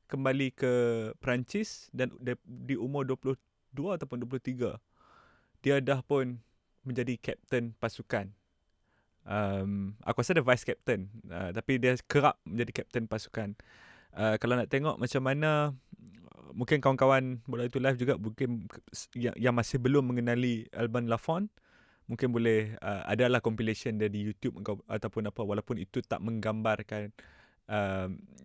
kembali ke Perancis dan di umur 22 ataupun 23 dia dah pun menjadi kapten pasukan. Aku rasa dia vice captain, tapi dia kerap menjadi kapten pasukan. Kalau nak tengok macam mana, mungkin kawan-kawan Bola Itu Live juga mungkin yang masih belum mengenali Alban Lafont, mungkin boleh adalah compilation dia di YouTube ataupun apa, walaupun itu tak menggambarkan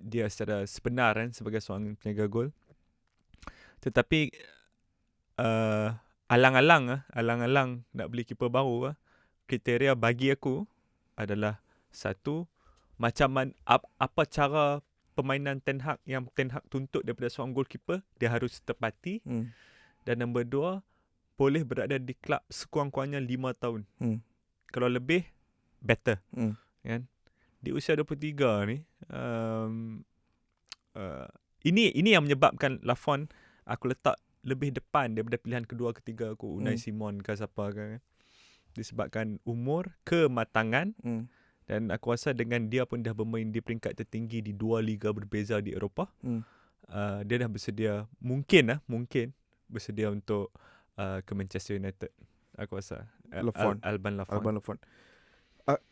dia secara sebenar sebagai seorang penjaga gol. Tetapi alang-alang nak beli keeper baru, kriteria bagi aku adalah satu, apa cara permainan Ten Hag yang Ten Hag tuntut daripada seorang goalkeeper, dia harus tepati. Dan nombor dua, boleh berada di klub sekurang-kurangnya 5 tahun. Kalau lebih, better. Kan? Di usia 23 ni, ini yang menyebabkan Lafont aku letak lebih depan daripada pilihan kedua ketiga aku, Unai Simon ke siapa kan. Disebabkan umur, kematangan, dan aku rasa dengan dia pun dah bermain di peringkat tertinggi di 2 liga berbeza di Eropah. Dia dah bersedia, mungkin bersedia untuk ke Manchester United. Aku rasa Alban Lafont.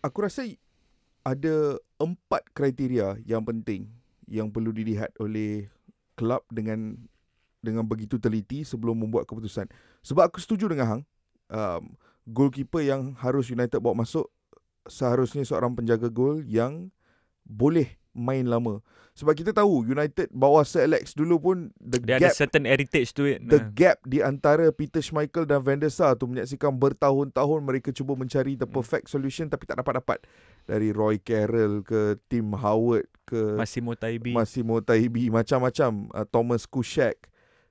Aku rasa ada 4 kriteria yang penting yang perlu dilihat oleh kelab dengan begitu teliti sebelum membuat keputusan. Sebab aku setuju dengan Hang, goalkeeper yang harus United bawa masuk seharusnya seorang penjaga gol yang boleh main lama. Sebab kita tahu United bawa Sir Alex dulu pun dia ada certain heritage to it. The gap di antara Peter Schmeichel dan Van der Sar tu menyaksikan bertahun-tahun mereka cuba mencari the perfect solution tapi tak dapat-dapat. Dari Roy Carroll ke Tim Howard ke Massimo Taibi, macam-macam, Thomas Kuszek.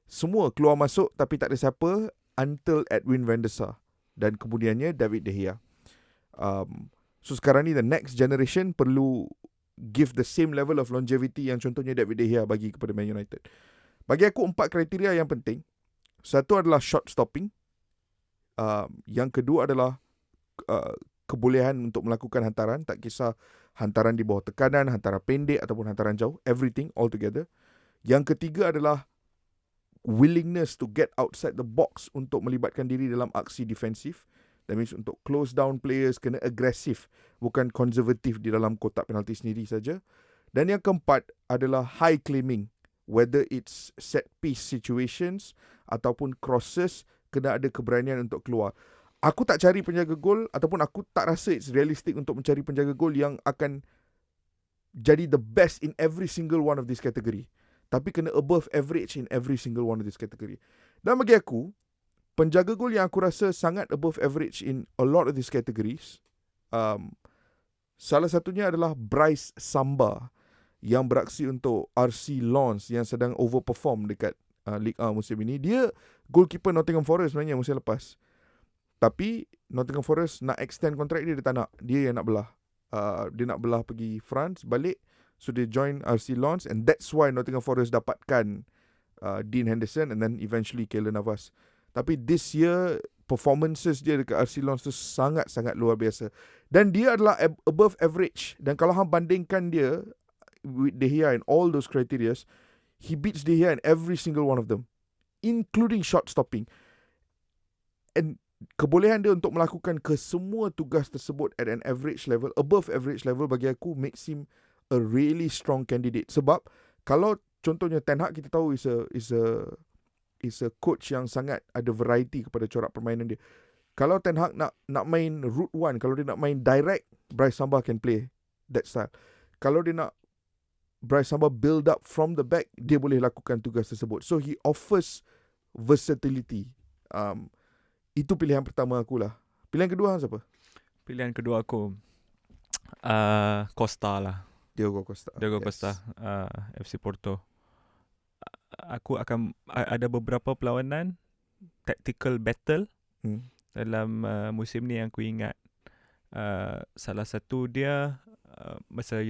Semua keluar masuk tapi tak ada siapa until Edwin Van der Sar. Dan kemudiannya David De Gea. So sekarang ni the next generation perlu give the same level of longevity yang contohnya David De Gea bagi kepada Man United. Bagi aku 4 kriteria yang penting. Satu adalah shot stopping. Yang kedua adalah kebolehan untuk melakukan hantaran, tak kisah hantaran di bawah tekanan, hantaran pendek ataupun hantaran jauh, everything all together. Yang ketiga adalah willingness to get outside the box untuk melibatkan diri dalam aksi defensif. That means untuk close down players, kena agresif, bukan konservatif di dalam kotak penalti sendiri saja. Dan yang keempat adalah high claiming. Whether it's set piece situations ataupun crosses, kena ada keberanian untuk keluar. Aku tak cari penjaga gol ataupun aku tak rasa it's realistic untuk mencari penjaga gol yang akan jadi the best in every single one of this category. Tapi kena above average in every single one of this category. Dan bagi aku, penjaga gol yang aku rasa sangat above average in a lot of these categories, salah satunya adalah Bryce Samba yang beraksi untuk RC Lens yang sedang overperform dekat Ligue 1 musim ini. Dia goalkeeper Nottingham Forest sebenarnya musim lepas. Tapi Nottingham Forest nak extend kontrak dia tak nak. Dia yang nak belah. Dia nak belah pergi France, balik. So dia join RC Lens and that's why Nottingham Forest dapatkan Dean Henderson and then eventually Keylor Navas. Tapi this year performances dia dekat RC Lens tu sangat-sangat luar biasa. Dan dia adalah above average. Dan kalau hang bandingkan dia with De Gea and all those criteria, he beats De Gea in every single one of them, including shot stopping. And kebolehan dia untuk melakukan kesemua tugas tersebut at an average level, above average level, bagi aku makes him a really strong candidate. Sebab kalau contohnya Ten Hag kita tahu is a coach yang sangat ada variety kepada corak permainan dia. Kalau Ten Hag nak main route one, kalau dia nak main direct, Bryce Samba can play that style. Kalau dia nak Bryce Samba build up from the back, dia boleh lakukan tugas tersebut. So he offers versatility. Itu pilihan pertama aku lah. Pilihan kedua siapa? Pilihan kedua aku Costa lah. Diogo Costa. FC Porto. Aku akan ada beberapa perlawanan tactical battle dalam musim ni yang aku ingat. Salah satu dia masa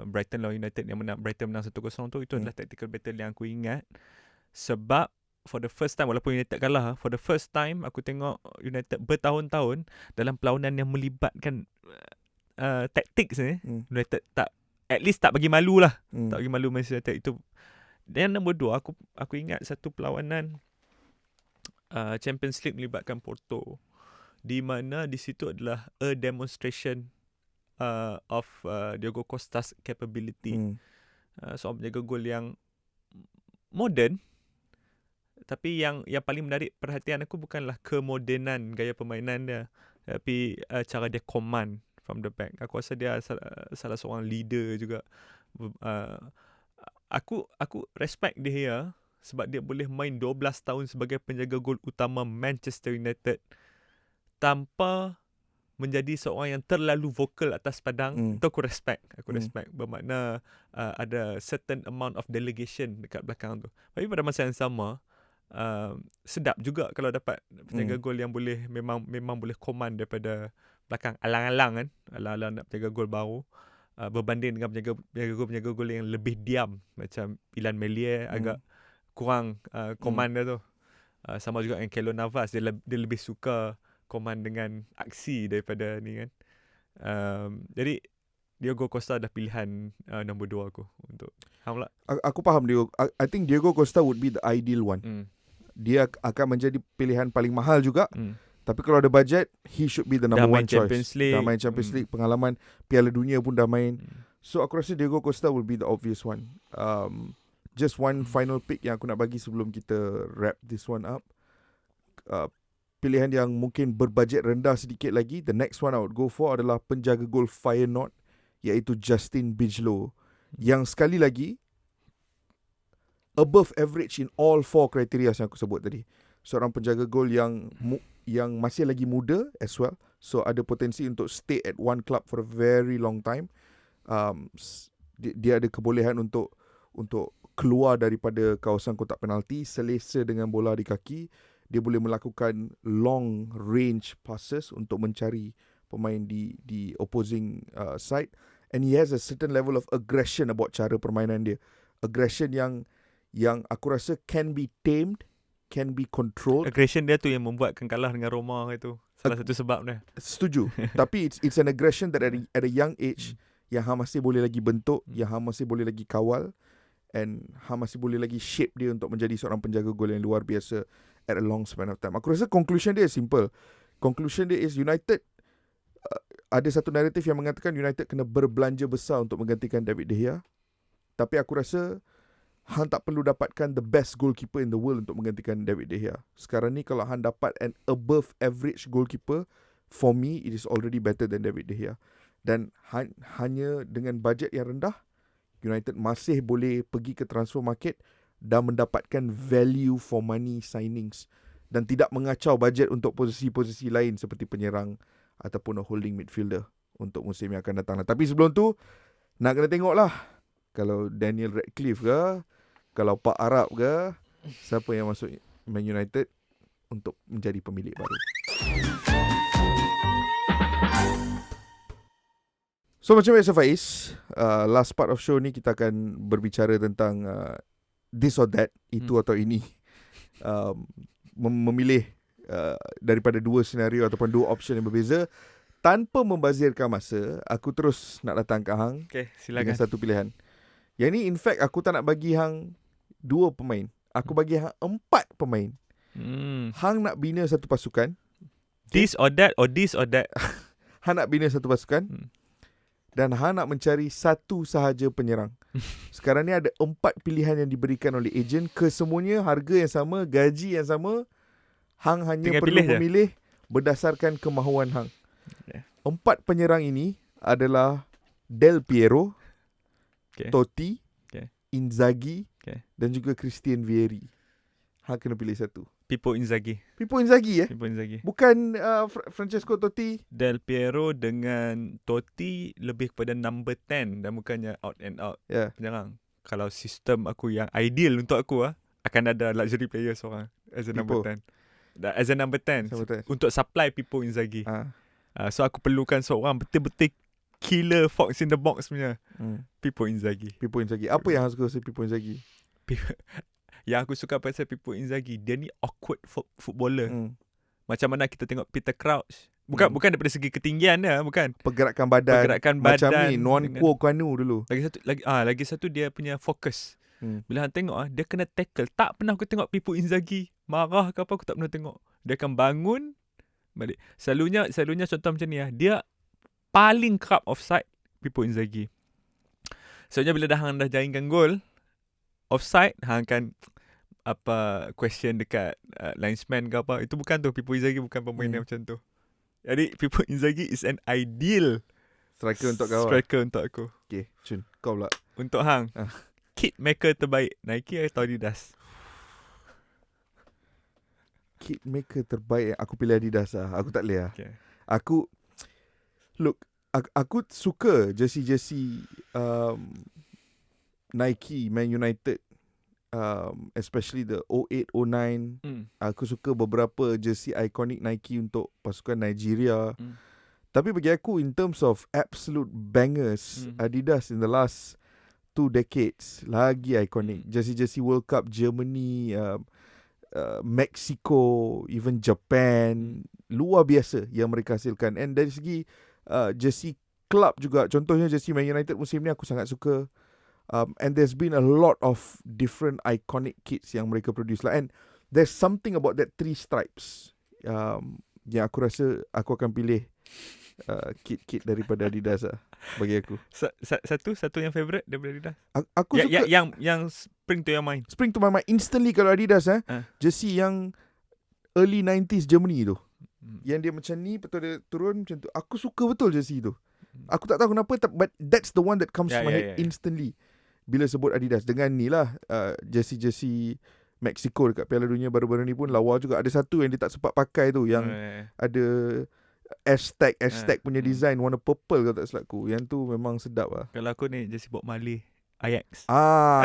Brighton lawan United yang Brighton menang 1-0 tu, itu adalah tactical battle yang aku ingat sebab for the first time, walaupun United kalah, for the first time aku tengok United bertahun-tahun dalam perlawanan yang melibatkan tactics ni. United tak, at least tak bagi malu lah. Tak bagi malu Manchester United itu. Dan nombor 2, aku ingat satu perlawanan Champions League melibatkan Porto, di mana di situ adalah a demonstration of Diogo Costa's capability. Seorang penjaga gol yang modern, tapi yang paling menarik perhatian aku bukanlah kemodenan gaya permainan dia, tapi cara dia command from the back. Aku rasa dia salah seorang leader juga. Aku respect dia sebab dia boleh main 12 tahun sebagai penjaga gol utama Manchester United tanpa menjadi seorang yang terlalu vokal atas padang. Itu aku respect. Bermakna ada certain amount of delegation dekat belakang tu. Tapi pada masa yang sama, sedap juga kalau dapat penjaga gol yang boleh memang boleh command daripada belakang, alang-alang kan, alang-alang nak penjaga gol baru, berbanding dengan penjaga gol yang lebih diam macam Ilan Melier, agak kurang command dia tu. Sama juga dengan Keylor Navas, dia lebih suka command dengan aksi daripada ni kan. Jadi Diogo Costa dah pilihan nombor 2 aku untuk Hamla. Aku faham Diogo. I think Diogo Costa would be the ideal one. Dia akan menjadi pilihan paling mahal juga. Tapi kalau ada budget, he should be the number one choice. Dah main Champions League, pengalaman Piala Dunia pun dah main. So aku rasa Diogo Costa will be the obvious one. Just one final pick yang aku nak bagi sebelum kita wrap this one up. Pilihan yang mungkin berbajet rendah sedikit lagi. The next one I would go for adalah penjaga gol Feyenoord, iaitu Justin Bijlow, yang sekali lagi above average in all 4 kriteria yang aku sebut tadi. Seorang penjaga gol yang masih lagi muda as well, so ada potensi untuk stay at one club for a very long time. Dia ada kebolehan untuk keluar daripada kawasan kotak penalti selesa dengan bola di kaki. Dia boleh melakukan long range passes untuk mencari pemain di opposing side, and he has a certain level of aggression about cara permainan dia. Aggression yang aku rasa can be tamed, can be controlled. Aggression dia tu yang membuatkan kalah dengan Roma itu. Salah satu sebab dia. Setuju. Tapi it's an aggression that at a young age yang hang masih boleh lagi bentuk, yang hang masih boleh lagi kawal, and hang masih boleh lagi shape dia untuk menjadi seorang penjaga gol yang luar biasa at a long span of time. Aku rasa conclusion dia simple. Conclusion dia is United, ada satu naratif yang mengatakan United kena berbelanja besar untuk menggantikan David De Gea. Tapi aku rasa hang tak perlu dapatkan the best goalkeeper in the world untuk menggantikan David De Gea. Sekarang ni kalau hang dapat an above average goalkeeper, for me it is already better than David De Gea. Dan hanya dengan bajet yang rendah, United masih boleh pergi ke transfer market dan mendapatkan value for money signings dan tidak mengacau bajet untuk posisi-posisi lain seperti penyerang ataupun a holding midfielder untuk musim yang akan datang. Tapi sebelum tu, nak kena tengok lah kalau Daniel Radcliffe ke, kalau Pak Arab ke, siapa yang masuk Man United untuk menjadi pemilik baru. So macam biasa Faiz, last part of show ni kita akan berbicara tentang this or that, itu atau ini. Memilih daripada 2 senario ataupun 2 option yang berbeza. Tanpa membazirkan masa, aku terus nak datang ke hang. Okay, silakan. Dengan satu pilihan. Yang ni in fact aku tak nak bagi hang 2 pemain. Aku bagi hang 4 pemain. Hang nak bina satu pasukan. This or that or this or that. Hang nak bina satu pasukan. Dan hang nak mencari satu sahaja penyerang. Sekarang ni ada 4 pilihan yang diberikan oleh ejen. Kesemuanya harga yang sama, gaji yang sama. Hang hanya tinggal perlu memilih berdasarkan kemahuan hang. 4 penyerang ini adalah Del Piero, Totti, Inzaghi dan juga Christian Vieri. Hang kena pilih satu. Pippo Inzaghi ya? Pippo Inzaghi. Bukan Francesco Totti. Del Piero dengan Totti lebih kepada number 10 dan bukannya out and out penyerang. Kalau sistem aku yang ideal untuk aku akan ada luxury player seorang as a number 10. As a number 10 untuk supply Pippo Inzaghi. So aku perlukan seorang betul-betul killer fox in the box punya. Pippo Inzaghi. Apa yang hang suka Pippo Inzaghi? Yang aku suka pasal Pippo Inzaghi, dia ni awkward footballer. Macam mana kita tengok Peter Crouch. Bukan daripada segi ketinggian dia, bukan. Pergerakan badan. Macam ni Nwankwo Kanu dulu. Lagi satu dia punya fokus. Bila hang tengok dia kena tackle. Tak pernah aku tengok Pippo Inzaghi marah ke apa, aku tak pernah tengok. Dia akan bangun balik. Selalunya contoh macam ni dia paling kerap offside Pippo Inzaghi. Soalnya bila hang dah jaringkan gol offside, hang akan question dekat linesman ke apa. Itu bukan tu, Pippo Inzaghi bukan pemain yang macam tu. Jadi Pippo Inzaghi is an ideal striker untuk kau. Striker untuk aku. Okay, Cun, kau pula. Untuk hang, kit maker terbaik Nike atau Adidas? Kit maker terbaik, aku pilih Adidas lah. Aku tak boleh lah. Okay. Aku suka jersey Nike, Man United, especially the 08-09. Aku suka beberapa jersey ikonik Nike untuk pasukan Nigeria. Tapi bagi aku, in terms of absolute bangers, Adidas in the last 2 decades lagi ikonik. Jersey World Cup Germany, Mexico, even Japan, luar biasa yang mereka hasilkan. And dari segi jersey club juga, contohnya jersey Man United musim ni aku sangat suka. And there's been a lot of different iconic kits yang mereka produce lah. And there's something about that 3 stripes yang aku rasa aku akan pilih kit daripada Adidas lah, bagi aku. Satu yang favourite daripada Adidas? Aku suka yang spring to your mind. Spring to my mind instantly kalau Adidas jersey yang early 90s Germany tu. Yang dia macam ni, betul dia turun macam tu. Aku suka betul jersey tu. Aku tak tahu kenapa, but that's the one that comes to my head instantly bila sebut Adidas. Dengan ni lah jersey Mexico dekat Piala Dunia baru-baru ni pun lawa juga. Ada satu yang dia tak sempat pakai tu, yang ada Aztec punya design warna purple kalau tak silapku. Yang tu memang sedap lah. Kalau aku ni jersey Bob Marley Ajax.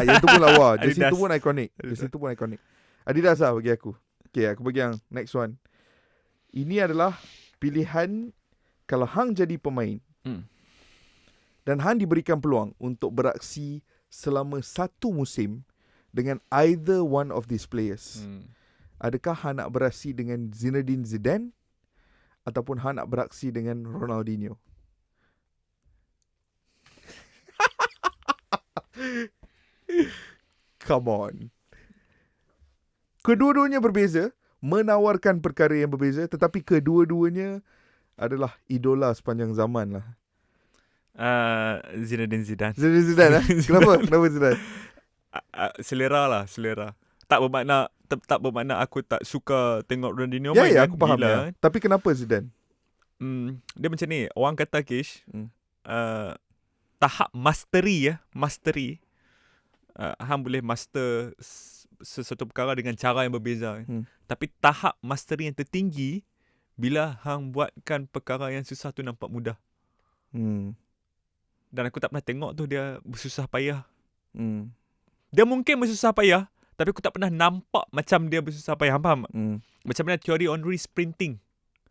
Yang tu pun lawa. Jersey tu pun ikonik. Adidas lah bagi aku. Okay, aku bagi yang next one. Ini adalah pilihan kalau hang jadi pemain dan hang diberikan peluang untuk beraksi selama 1 musim dengan either one of these players. Adakah hang nak beraksi dengan Zinedine Zidane ataupun hang nak beraksi dengan Ronaldinho? Come on. Kedua-duanya berbeza, menawarkan perkara yang berbeza, tetapi kedua-duanya adalah idola sepanjang zaman lah. Zinedine Zidane. Kenapa Zidane? Selera. Tak bermakna aku tak suka tengok Ronaldinho main. Ya, aku faham ya. Tapi kenapa Zidane? Dia macam ni, orang kata Kish, tahap mastery. Hang boleh master sesuatu perkara dengan cara yang berbeza. Tapi tahap mastery yang tertinggi bila hang buatkan perkara yang susah tu nampak mudah. Dan aku tak pernah tengok tu dia bersusah payah. Dia mungkin bersusah payah, tapi aku tak pernah nampak macam dia bersusah payah. Faham? Macam mana teori Henry sprinting.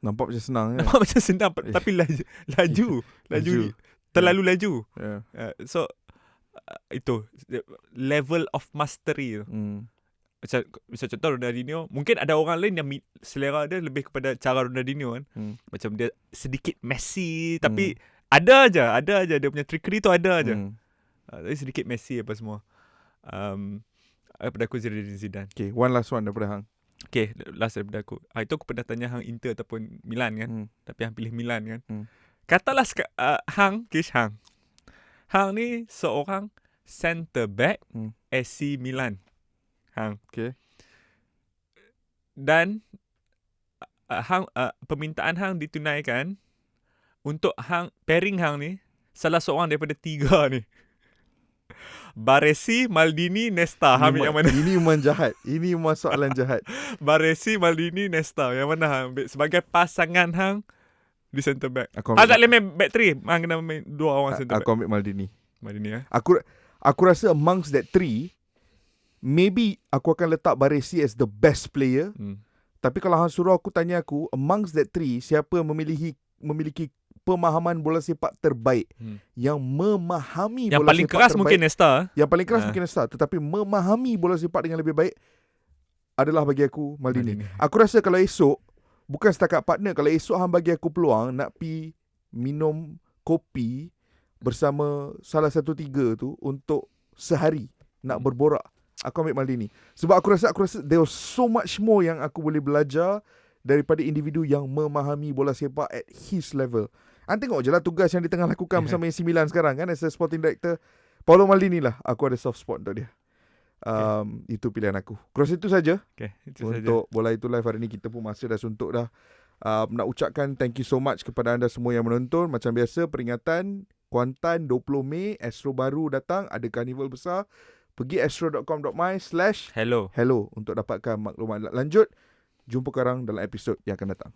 Nampak macam senang. Nampak macam senang, tapi laju. Terlalu laju. So itu level of mastery tu. Macam contoh Ronaldinho, mungkin ada orang lain yang selera dia lebih kepada cara Ronaldinho kan. Macam dia sedikit messy, tapi ada aja dia punya trickery tu ada aja. Tapi sedikit messy apa semua. Daripada aku Zinedine Zidane. Okay, one last one daripada hang. Okay, last daripada aku. Itu aku pernah tanya hang Inter ataupun Milan kan. Tapi hang pilih Milan kan. Katalah hang ni seorang center back AC Milan. Hang. Okay. Dan permintaan hang ditunaikan untuk pairing hang ni salah seorang daripada 3 ni. Baresi, Maldini, Nesta. Hang ambil yang mana? Ini memang jahat. Ini memang soalan jahat. Baresi, Maldini, Nesta. Yang mana hang ambil sebagai pasangan hang di center back? Tak boleh main back 3. Hang kena main 2 orang center back. Aku ambil Maldini. Aku rasa amongst that 3, maybe aku akan letak Baresi as the best player. Tapi kalau hang suruh aku tanya aku, amongst that 3, siapa yang memiliki pemahaman bola sepak terbaik, yang memahami yang bola paling sepak keras terbaik, mungkin Nesta. yang paling keras mungkin Nesta, tetapi memahami bola sepak dengan lebih baik adalah bagi aku Maldini. Aku rasa kalau esok, bukan setakat partner, kalau esok hang bagi aku peluang nak pi minum kopi bersama salah satu tiga tu untuk sehari nak berborak, aku ambil Maldini. Sebab aku rasa there was so much more yang aku boleh belajar daripada individu yang memahami bola sepak at his level. Tengok je lah tugas yang dia tengah lakukan bersama AC Milan sekarang kan, as a sporting director. Paolo Maldini lah, aku ada soft spot untuk dia. Itu pilihan aku. Cross itu saja untuk Bola Itu Live hari ni. Kita pun masa dah suntuk dah. Nak ucapkan thank you so much kepada anda semua yang menonton. Macam biasa, peringatan Kuantan 20 Mei, Astro baru datang, ada karnival besar. Pergi astro.com.my/hello untuk dapatkan maklumat lanjut. Jumpa korang dalam episod yang akan datang.